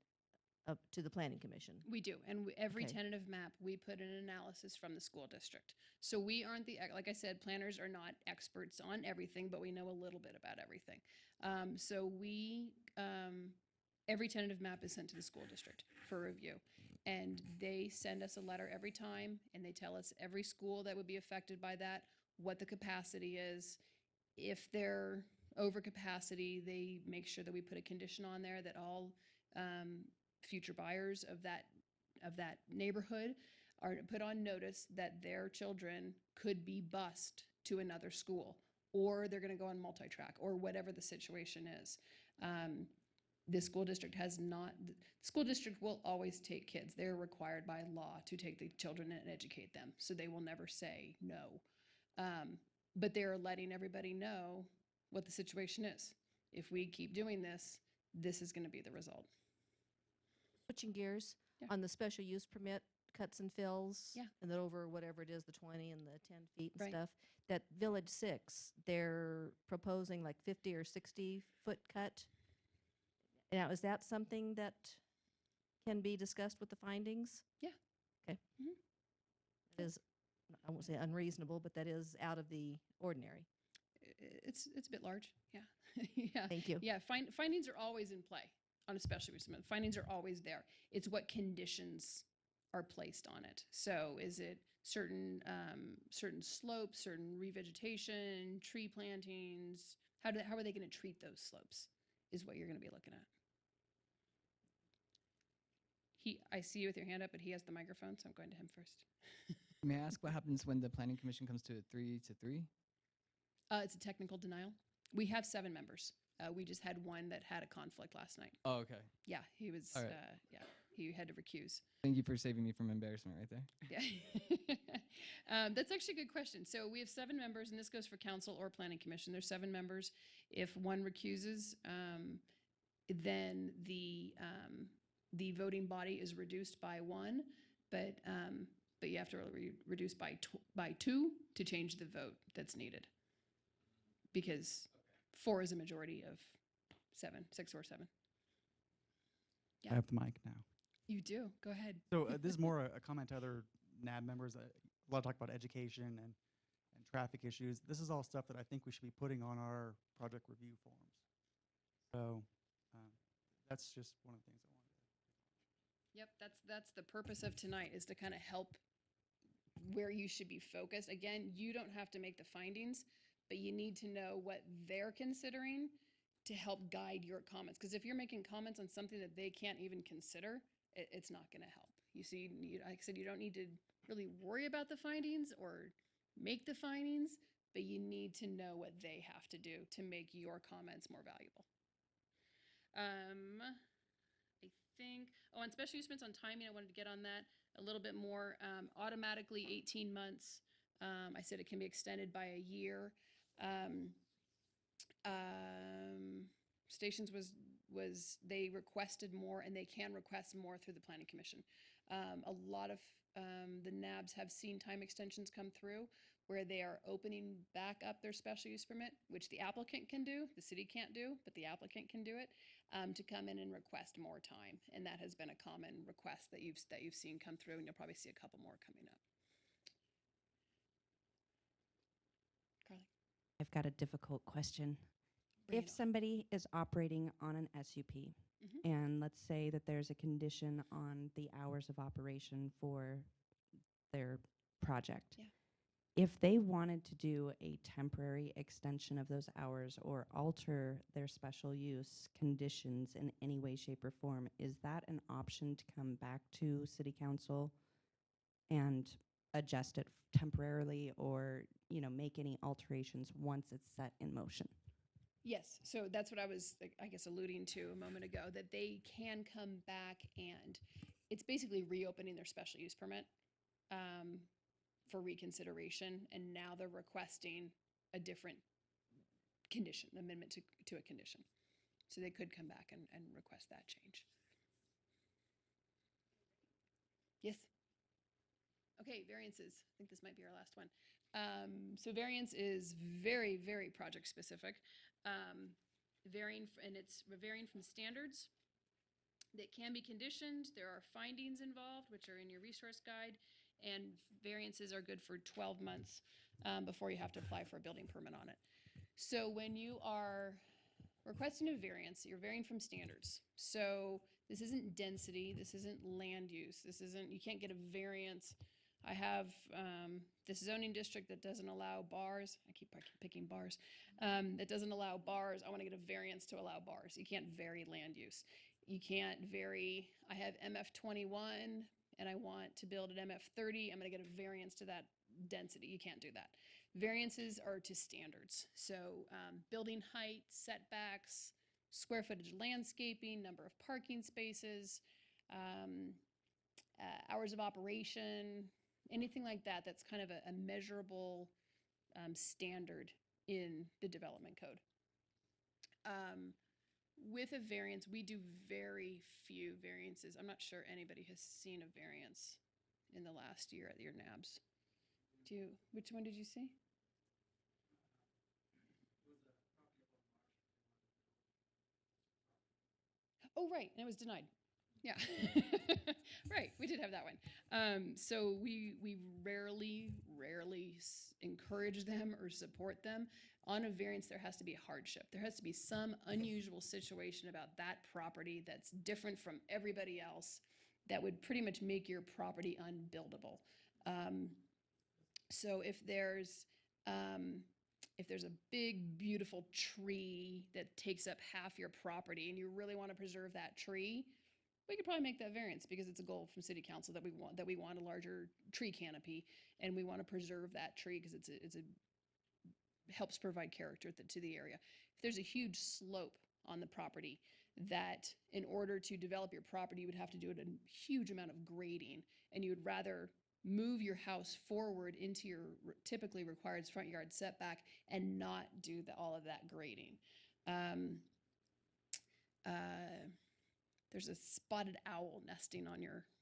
up to the planning commission. We do, and every Okay. tentative map, we put an analysis from the school district. So we aren't like I said, planners are not experts on everything, but we know a little bit about everything. Every tentative map is sent to the school district for review. And they send us a letter every time, and they tell us every school that would be affected by that, what the capacity is. If they're over capacity, they make sure that we put a condition on there that all future buyers of that neighborhood are put on notice that their children could be bused to another school, or they're going to go on multi-track, or whatever the situation is. The school district will always take kids. They're required by law to take the children and educate them, so they will never say no. But they're letting everybody know what the situation is. If we keep doing this, this is going to be the result. Switching gears, Yeah. on the special use permit, cuts and fills, Yeah. and then over whatever it is, the 20 and the 10 feet and Right. stuff, that Village 6, they're proposing like 50 or 60 foot cut. Now, is that something that can be discussed with the findings? Yeah. Okay. Mhm. It is, I won't say unreasonable, but that is out of the ordinary. It's a bit large. Yeah. Yeah. Thank you. Yeah. Findings are always in play on a special use permit. Findings are always there. It's what conditions are placed on it. So is it certain slopes, certain revegetation, tree plantings? How are they going to treat those slopes is what you're going to be looking at. I see you with your hand up, but he has the microphone, so I'm going to him first. May I ask what happens when the planning commission comes to a 3-3? It's a technical denial. We have 7 members. We just had one that had a conflict last night. Oh, okay. Yeah, he was. All right. He had to recuse. Thank you for saving me from embarrassment right there. Yeah, that's actually a good question. So we have 7 members, and this goes for council or planning commission. There's 7 members. If one recuses, then the voting body is reduced by 1, but you have to reduce by 2 to change the vote that's needed, because 4 is a majority of 6 or 7. Yeah. I have the mic now. You do. Go ahead. So this is more a comment to other NAB members. A lot of talk about education and traffic issues. This is all stuff that I think we should be putting on our project review forms. So that's just one of the things I wanted. Yep, that's the purpose of tonight, is to kind of help where you should be focused. Again, you don't have to make the findings, but you need to know what they're considering to help guide your comments. Because if you're making comments on something that they can't even consider, it's not going to help. You see, like I said, you don't need to really worry about the findings or make the findings, but you need to know what they have to do to make your comments more valuable. I think, oh, on special use permits on timing, I wanted to get on that a little bit more. Automatically 18 months. I said it can be extended by a year. Stations was they requested more, and they can request more through the Planning Commission. A lot of the NABs have seen time extensions come through where they are opening back up their special use permit, which the applicant can do, the city can't do, but the applicant can do it, to come in and request more time. And that has been a common request that you've seen come through, and you'll probably see a couple more coming up. Carly? I've got a difficult question. Bring If it on. somebody is operating on an SUP, Mhm. and let's say that there's a condition on the hours of operation for their project. Yeah. If they wanted to do a temporary extension of those hours or alter their special use conditions in any way, shape, or form, is that an option to come back to city council and adjust it temporarily, or, you know, make any alterations once it's set in motion? Yes, so that's what I was, I guess, alluding to a moment ago, that they can come back, and it's basically reopening their special use permit for reconsideration, and now they're requesting a different condition, amendment to a condition. So they could come back and request that change. Yes? Okay, variances. I think this might be our last one. So variance is very, very project specific. It's varying from standards that can be conditioned. There are findings involved, which are in your resource guide, and variances are good for 12 months before you have to apply for a building permit on it. So when you are requesting a variance, you're varying from standards. So this isn't density, this isn't land use, you can't get a variance. I have this zoning district that doesn't allow bars. I keep picking bars. That doesn't allow bars. I want to get a variance to allow bars. You can't vary land use. You can't vary. I have MF21 and I want to build an MF30. I'm going to get a variance to that density. You can't do that. Variances are to standards. So building height, setbacks, square footage landscaping, number of parking spaces, hours of operation, anything like that that's kind of a measurable standard in the development code. With a variance, we do very few variances. I'm not sure anybody has seen a variance in the last year at your NABs. Which one did you see? Oh, right, and it was denied. Yeah, right. We did have that one. So we rarely encourage them or support them. On a variance, there has to be a hardship. There has to be some unusual situation about that property that's different from everybody else that would pretty much make your property unbuildable. So if there's a big, beautiful tree that takes up half your property and you really want to preserve that tree, we could probably make that variance because it's a goal from City Council that we want a larger tree canopy, and we want to preserve that tree because it's helps provide character to the area. If there's a huge slope on the property that in order to develop your property, you would have to do a huge amount of grading, and you would rather move your house forward into your typically required front yard setback and not do all of that grading. There's a spotted owl nesting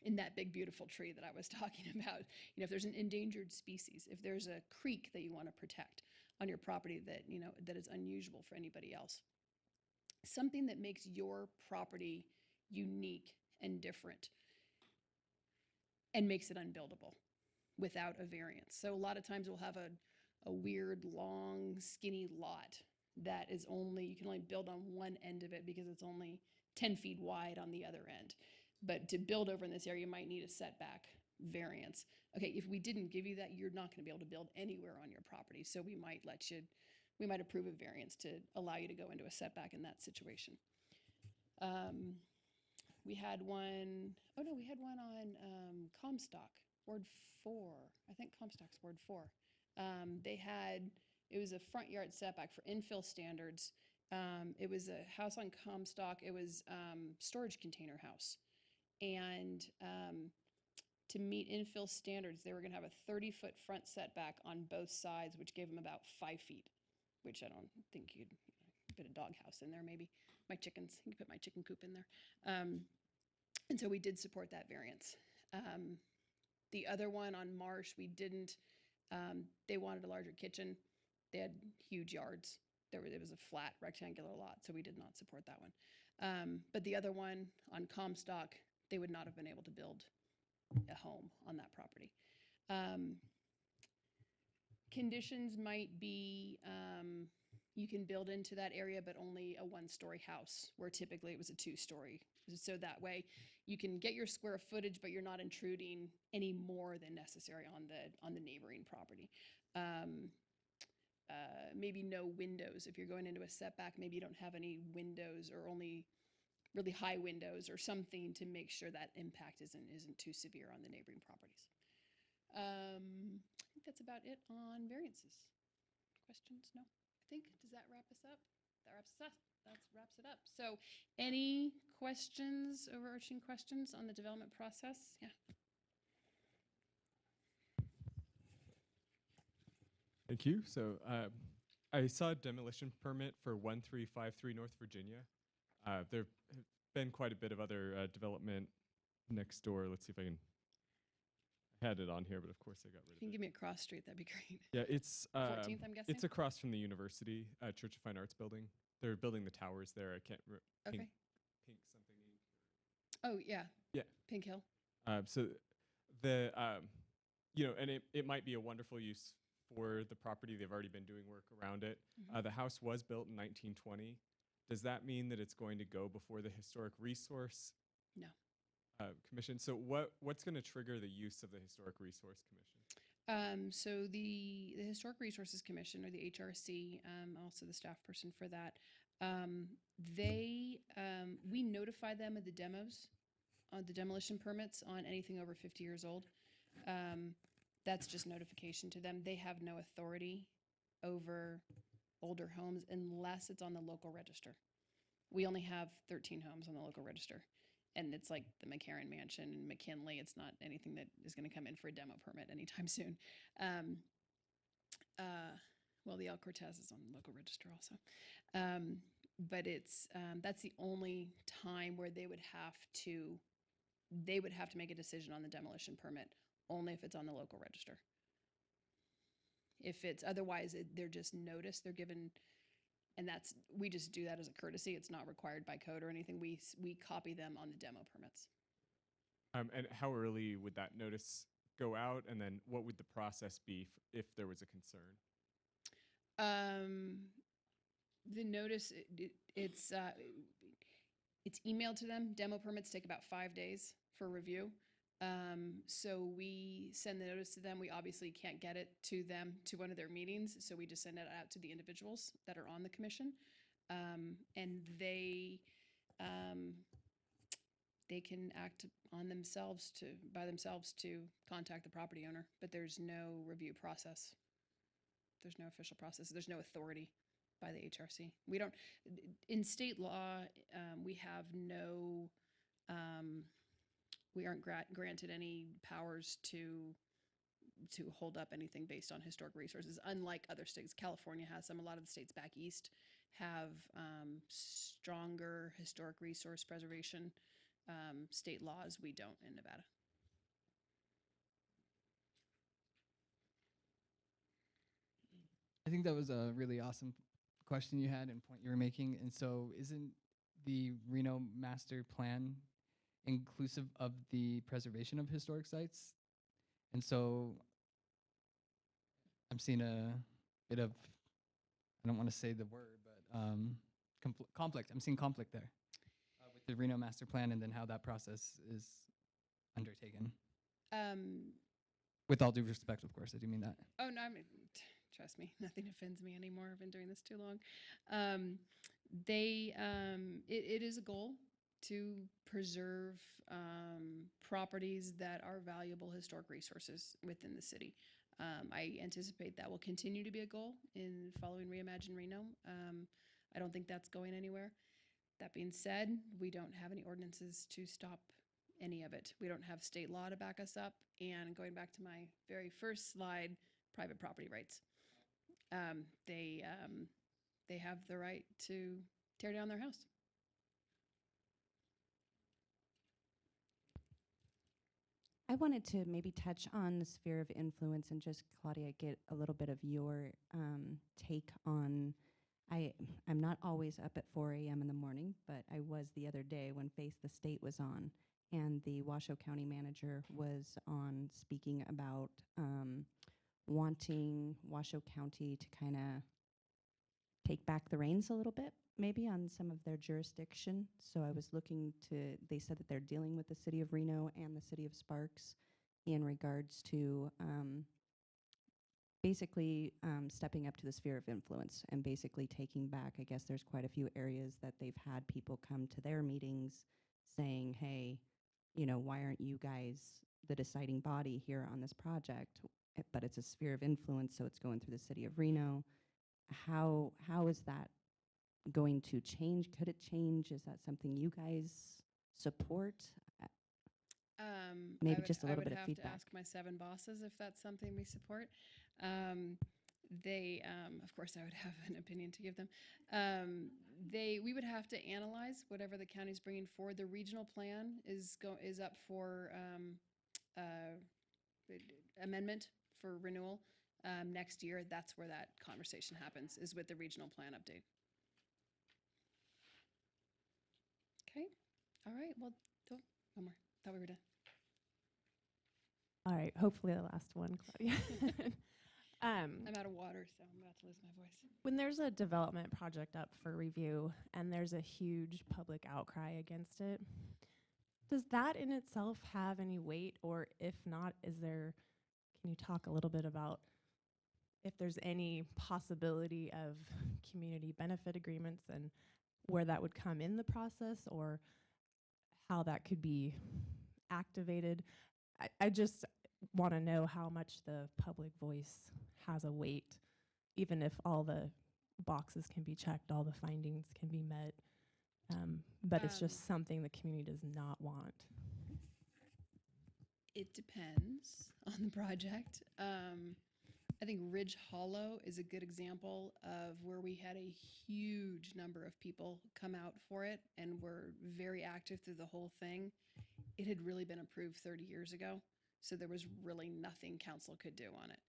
in that big beautiful tree that I was talking about. You know, if there's an endangered species, if there's a creek that you want to protect on your property that is unusual for anybody else, something that makes your property unique and different and makes it unbuildable without a variance. So a lot of times we'll have a weird, long, skinny lot that is you can only build on one end of it because it's only 10 feet wide on the other end. But to build over in this area, you might need a setback variance. Okay, if we didn't give you that, you're not going to be able to build anywhere on your property. So we might let you we might approve a variance to allow you to go into a setback in that situation. We had one on Comstock, Ward 4. I think Comstock's Ward 4. It was a front yard setback for infill standards. It was a house on Comstock. It was storage container house. And to meet infill standards, they were going to have a 30-foot front setback on both sides, which gave them about 5 feet, which I don't think you'd put a doghouse in there, maybe. My chickens, you could put my chicken coop in there. And so we did support that variance. The other one on Marsh, we didn't. They wanted a larger kitchen. They had huge yards. It was a flat rectangular lot, so we did not support that one. But the other one on Comstock, they would not have been able to build a home on that property. Conditions might be you can build into that area, but only a 1-story house, where typically it was a 2-story. So that way you can get your square footage, but you're not intruding any more than necessary on the neighboring property. Maybe no windows. If you're going into a setback, maybe you don't have any windows or only really high windows or something to make sure that impact isn't too severe on the neighboring properties. I think that's about it on variances. Questions? No? I think, does that wrap us up? That wraps it up. So any questions, overarching questions on the development process? Yeah. Thank you. So I saw a demolition permit for 1353 North Virginia. There have been quite a bit of other development next door. Let's see if I can. I had it on here, but of course I got rid If you can give me a cross street, that'd be great. Yeah, it's 14th, I'm guessing? It's across from the university, Church of Fine Arts building. They're building the towers there. I can't remember. Okay. Pink something Inc. Oh, yeah. Yeah. Pink Hill. So the and it might be a wonderful use for the property. They've already been doing work around it. Mhm. The house was built in 1920. Does that mean that it's going to go before the Historic Resource No. Commission? So what's going to trigger the use of the Historic Resource Commission? So the Historic Resources Commission, or the HRC, also the staff person for that, we notify them of the demos, the demolition permits on anything over 50 years old. That's just notification to them. They have no authority over older homes unless it's on the local register. We only have 13 homes on the local register. And it's like the McCarran Mansion and McKinley. It's not anything that is going to come in for a demo permit anytime soon. Well, the El Cortez is on the local register also. But that's the only time where they would have to make a decision on the demolition permit, only if it's on the local register. If it's otherwise, they're just noticed, they're given. And we just do that as a courtesy. It's not required by code or anything. We copy them on the demo permits. And how early would that notice go out? And then what would the process be if there was a concern? The notice, it's emailed to them. Demo permits take about 5 days for review. So we send the notice to them. We obviously can't get it to them to one of their meetings, so we just send it out to the individuals that are on the commission, and they can act on themselves by themselves to contact the property owner. But there's no review process. There's no official process. There's no authority by the HRC. We don't. In state law, we have no. We aren't granted any powers to hold up anything based on historic resources, unlike other states. California has some. A lot of the states back east have stronger historic resource preservation state laws. We don't in Nevada. I think that was a really awesome question you had and point you were making. And so isn't the Reno Master Plan inclusive of the preservation of historic sites? And so I'm seeing a bit of, I don't want to say the word, but conflict. I'm seeing conflict there with the Reno Master Plan and then how that process is undertaken. With all due respect, of course, I do mean that. Oh, no, I mean, Trust me, nothing offends me anymore. I've been doing this too long. It is a goal to preserve properties that are valuable historic resources within the city. I anticipate that will continue to be a goal in following Reimagine Reno. I don't think that's going anywhere. That being said, we don't have any ordinances to stop any of it. We don't have state law to back us up. And going back to my very first slide, private property rights. They have the right to tear down their house. I wanted to maybe touch on the sphere of influence and just, Claudia, get a little bit of your take on. I'm not always up at 4 a.m. in the morning, but I was the other day when Face the State was on, and the Washoe County manager was on speaking about wanting Washoe County to kind of take back the reins a little bit, maybe on some of their jurisdiction. So I was looking to, they said that they're dealing with the city of Reno and the city of Sparks in regards to basically stepping up to the sphere of influence and basically taking back, I guess there's quite a few areas that they've had people come to their meetings saying, hey, you know, why aren't you guys the deciding body here on this project? But it's a sphere of influence, so it's going through the city of Reno. How is that going to change? Could it change? Is that something you guys support? Maybe just a little bit of I would have feedback. to ask my 7 bosses if that's something we support. Of course, I would have an opinion to give them. We would have to analyze whatever the county's bringing forward. The regional plan is up for amendment for renewal next year. That's where that conversation happens, is with the regional plan update. Okay. All right. Well, one more. Thought we were done. All right, hopefully the last one, Claudia. I'm out of water, so I'm about to lose my voice. When there's a development project up for review and there's a huge public outcry against it, does that in itself have any weight? Or if not, can you talk a little bit about if there's any possibility of community benefit agreements and where that would come in the process, or how that could be activated? I just want to know how much the public voice has a weight, even if all the boxes can be checked, all the findings can be met, but it's just something the community does not want. It depends on the project. I think Ridge Hollow is a good example of where we had a huge number of people come out for it and were very active through the whole thing. It had really been approved 30 years ago, so there was really nothing council could do on it.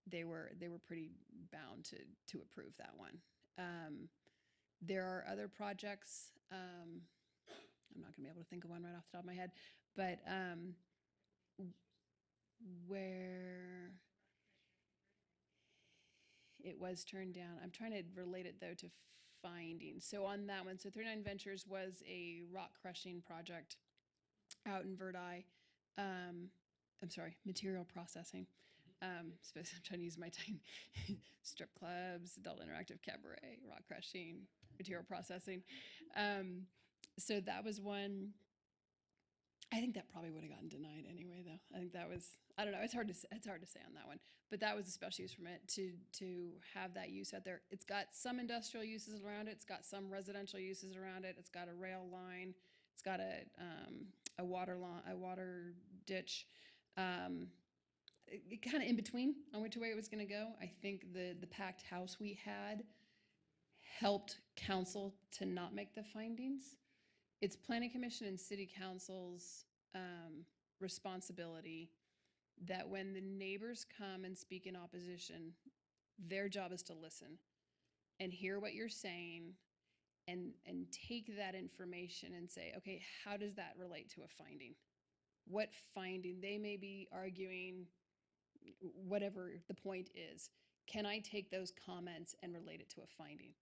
They were pretty bound to approve that one. There are other projects. I'm not going to be able to think of one right off the top of my head, but where it was turned down. I'm trying to relate it though to findings. So on that one, so 39 Ventures was a rock crushing project out in Verdi. I'm sorry, material processing. I'm trying to use my time. Strip clubs, adult interactive cabaret, rock crushing, material processing. So that was one. I think that probably would have gotten denied anyway, though. I think that was, I don't know, it's hard to say on that one. But that was a special use permit to have that use out there. It's got some industrial uses around it. It's got some residential uses around it. It's got a rail line. It's got a water ditch. It kind of in between on which way it was going to go. I think the packed house we had helped council to not make the findings. It's planning commission and city council's responsibility that when the neighbors come and speak in opposition, their job is to listen and hear what you're saying and take that information and say, okay, how does that relate to a finding? What finding? They may be arguing whatever the point is. Can I take those comments and relate it to a finding?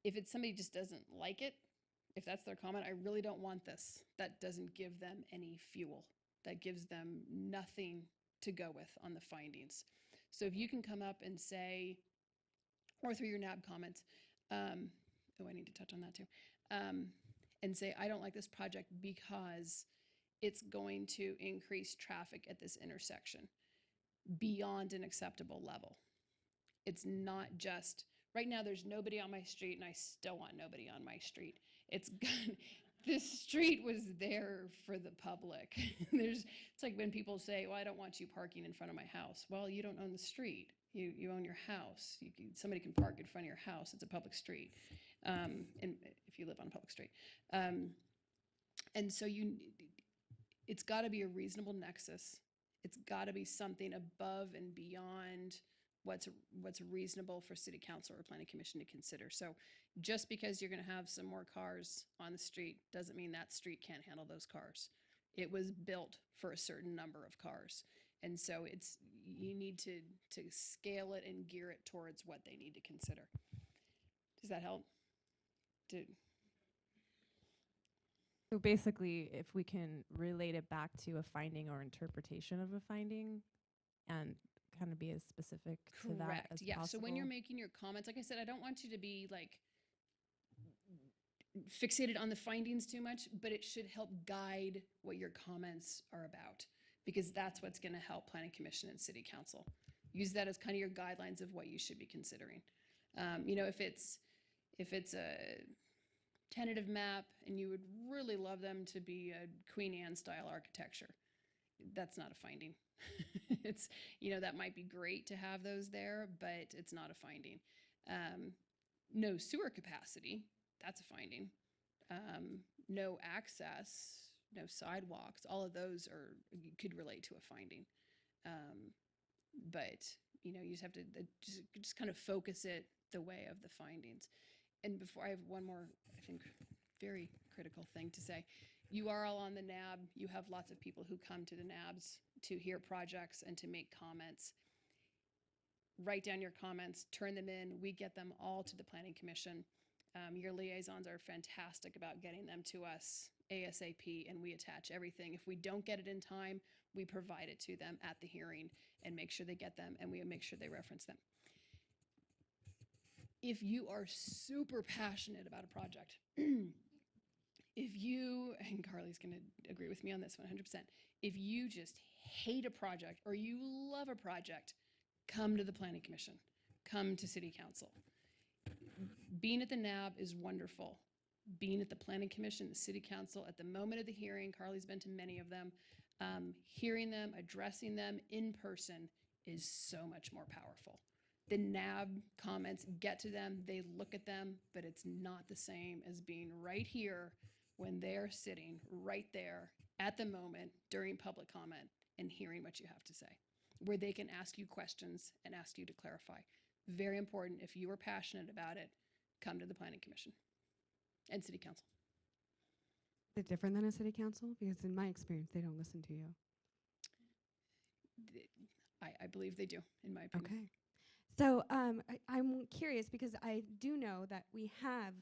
If it's somebody just doesn't like it, if that's their comment, I really don't want this. That doesn't give them any fuel. That gives them nothing to go with on the findings. So if you can come up and say, or through your NAB comments, I need to touch on that too, and say, I don't like this project because it's going to increase traffic at this intersection beyond an acceptable level. It's not just, right now there's nobody on my street and I still want nobody on my street. It's this street was there for the public. It's like when people say, well, I don't want you parking in front of my house. Well, you don't own the street. You own your house. Somebody can park in front of your house. It's a public street. And if you live on a public street. And so it's got to be a reasonable nexus. It's got to be something above and beyond what's reasonable for city council or planning commission to consider. So just because you're going to have some more cars on the street doesn't mean that street can't handle those cars. It was built for a certain number of cars. And so you need to scale it and gear it towards what they need to consider. Does that help? So basically, if we can relate it back to a finding or interpretation of a finding and kind of be as specific to that as yeah. possible. So when you're making your comments, like I said, I don't want you to be like fixated on the findings too much, but it should help guide what your comments are about, because that's what's going to help planning commission and city council. Use that as kind of your guidelines of what you should be considering. If it's a tentative map and you would really love them to be a Queen Anne style architecture, that's not a finding. It's, that might be great to have those there, but it's not a finding. No sewer capacity, that's a finding. No access, no sidewalks, all of those could relate to a finding. But you just have to just kind of focus it the way of the findings. And before, I have one more, I think, very critical thing to say. You are all on the NAB. You have lots of people who come to the NABs to hear projects and to make comments. Write down your comments, turn them in. We get them all to the Planning Commission. Your liaisons are fantastic about getting them to us ASAP, and we attach everything. If we don't get it in time, we provide it to them at the hearing and make sure they get them, and we make sure they reference them. If you are super passionate about a project, if you, and Carly's going to agree with me on this 100%, if you just hate a project or you love a project, come to the Planning Commission, come to City Council. Being at the NAB is wonderful. Being at the Planning Commission, the City Council, at the moment of the hearing, Carly's been to many of them, hearing them, addressing them in person is so much more powerful. The NAB comments get to them, they look at them, but it's not the same as being right here when they're sitting right there at the moment during public comment and hearing what you have to say, where they can ask you questions and ask you to clarify. Very important. If you are passionate about it, come to the Planning Commission and City Council. Is it different than a city council? Because in my experience, they don't listen to you. I believe they do, in my opinion. Okay. So I'm curious because I do know that we have,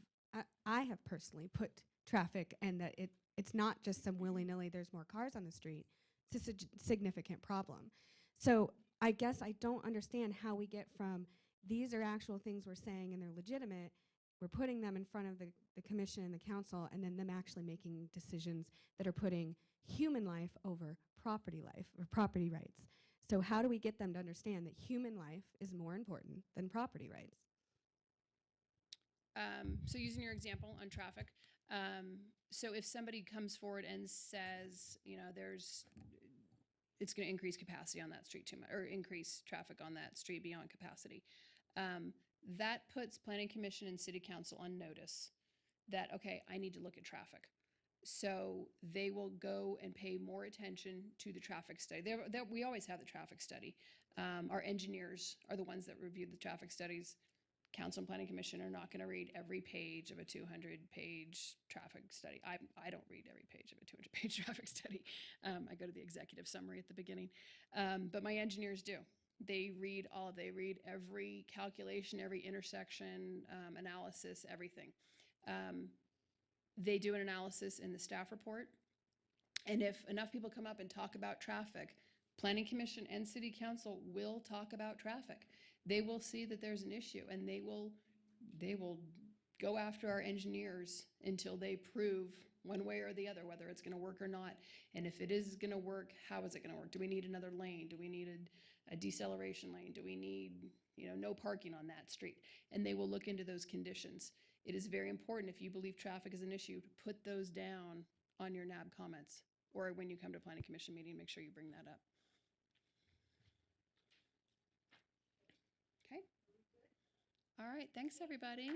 I have personally put traffic, and that it's not just some willy-nilly, there's more cars on the street. It's a significant problem. So I guess I don't understand how we get from these are actual things we're saying and they're legitimate, we're putting them in front of the commission and the council, and then them actually making decisions that are putting human life over property life or property rights. So how do we get them to understand that human life is more important than property rights? So using your example on traffic, so if somebody comes forward and says, it's going to increase capacity on that street too much, or increase traffic on that street beyond capacity, that puts Planning Commission and City Council on notice that, okay, I need to look at traffic. So they will go and pay more attention to the traffic study. We always have the traffic study. Our engineers are the ones that review the traffic studies. Council and Planning Commission are not going to read every page of a 200-page traffic study. I don't read every page of a 200-page traffic study. I go to the executive summary at the beginning. But my engineers do. They read every calculation, every intersection, analysis, everything. They do an analysis in the staff report. And if enough people come up and talk about traffic, Planning Commission and City Council will talk about traffic. They will see that there's an issue, and they will go after our engineers until they prove one way or the other whether it's gonna work or not. And if it is gonna work, how is it gonna work? Do we need another lane? Do we need a deceleration lane? Do we need, no parking on that street? And they will look into those conditions. It is very important, if you believe traffic is an issue, to put those down on your NAB comments, or when you come to Planning Commission meeting, make sure you bring that up. Okay? All right, thanks, everybody.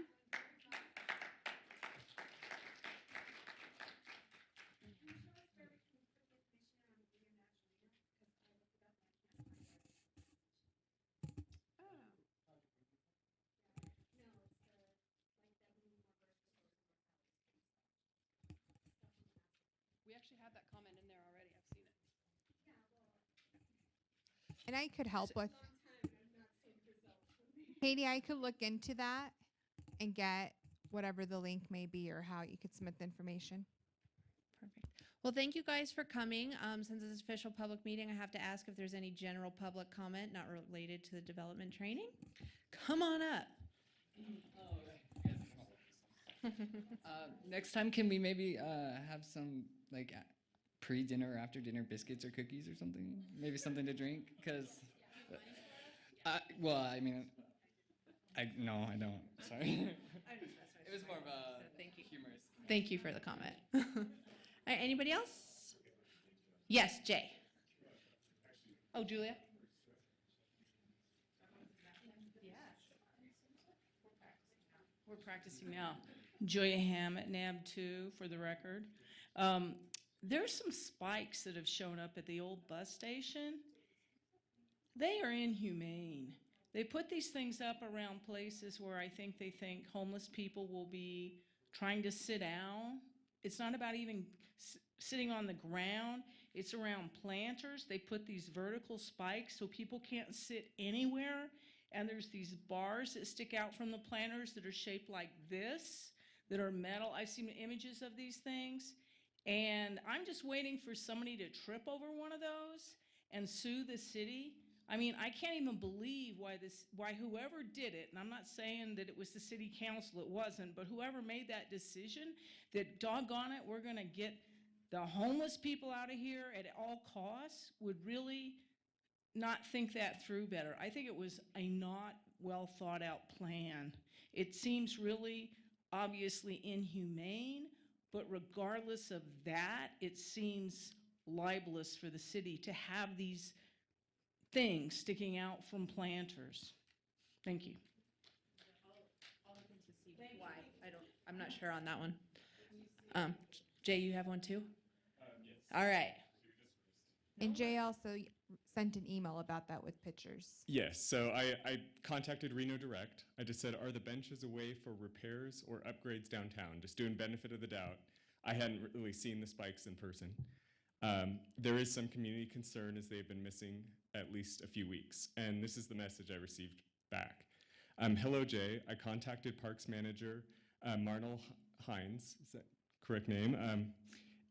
We actually have that comment in there already. I've seen it. And I could help with. Katie, I could look into that and get whatever the link may be or how you could submit the information. Perfect. Well, thank you guys for coming. Since it's an official public meeting, I have to ask if there's any general public comment not related to the development training. Come on up. Next time, can we maybe have some like pre-dinner or after-dinner biscuits or cookies or something? Maybe something to drink? Because, well, I mean, no, I don't. Sorry. It was more of a humorous. Thank you for the comment. All right, anybody else? Yes, Jay. Oh, Julia? We're practicing now. Joya Ham at NAB 2 for the record. There's some spikes that have shown up at the old bus station. They are inhumane. They put these things up around places where I think they think homeless people will be trying to sit down. It's not about even sitting on the ground. It's around planters. They put these vertical spikes so people can't sit anywhere. And there's these bars that stick out from the planters that are shaped like this, that are metal. I've seen images of these things. And I'm just waiting for somebody to trip over one of those and sue the city. I mean, I can't even believe why whoever did it, and I'm not saying that it was the city council, it wasn't, but whoever made that decision, that doggone it, we're gonna get the homeless people out of here at all costs, would really not think that through better. I think it was a not well thought out plan. It seems really obviously inhumane, but regardless of that, it seems libelous for the city to have these things sticking out from planters. Thank you. Why? I'm not sure on that one. Jay, you have one too? Yes. All right. And Jay also sent an email about that with pictures. Yes, so I contacted Reno Direct. I just said, are the benches a way for repairs or upgrades downtown? Just doing benefit of the doubt. I hadn't really seen the spikes in person. There is some community concern as they've been missing at least a few weeks, and this is the message I received back. Hello, Jay. I contacted Parks Manager Marnell Hines, is that correct name?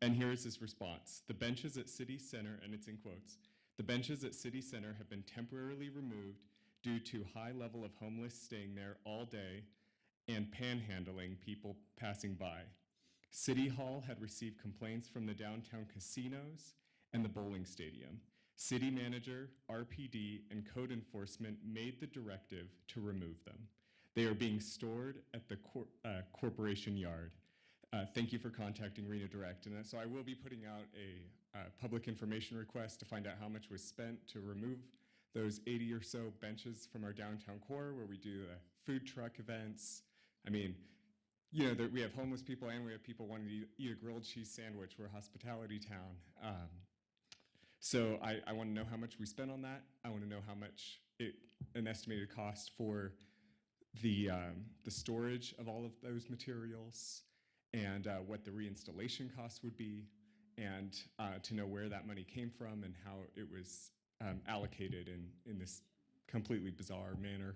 And here is his response. The benches at City Center, and it's in quotes, the benches at City Center have been temporarily removed due to high level of homeless staying there all day and panhandling people passing by. City Hall had received complaints from the downtown casinos and the bowling stadium. City manager, RPD, and code enforcement made the directive to remove them. They are being stored at the corporation yard. Thank you for contacting Reno Direct. And so I will be putting out a public information request to find out how much was spent to remove those 80 or so benches from our downtown core where we do food truck events. I mean, you know, we have homeless people and we have people wanting to eat a grilled cheese sandwich. We're a hospitality town. So I want to know how much we spent on that. I want to know how much an estimated cost for the storage of all of those materials, and what the reinstallation costs would be, and to know where that money came from and how it was allocated in this completely bizarre manner.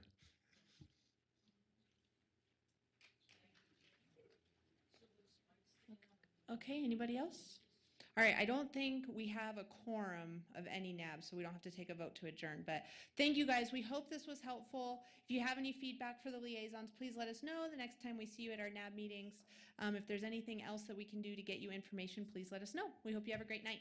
Okay, anybody else? All right, I don't think we have a quorum of any NAB, so we don't have to take a vote to adjourn. But thank you guys. We hope this was helpful. If you have any feedback for the liaisons, please let us know the next time we see you at our NAB meetings. If there's anything else that we can do to get you information, please let us know. We hope you have a great night.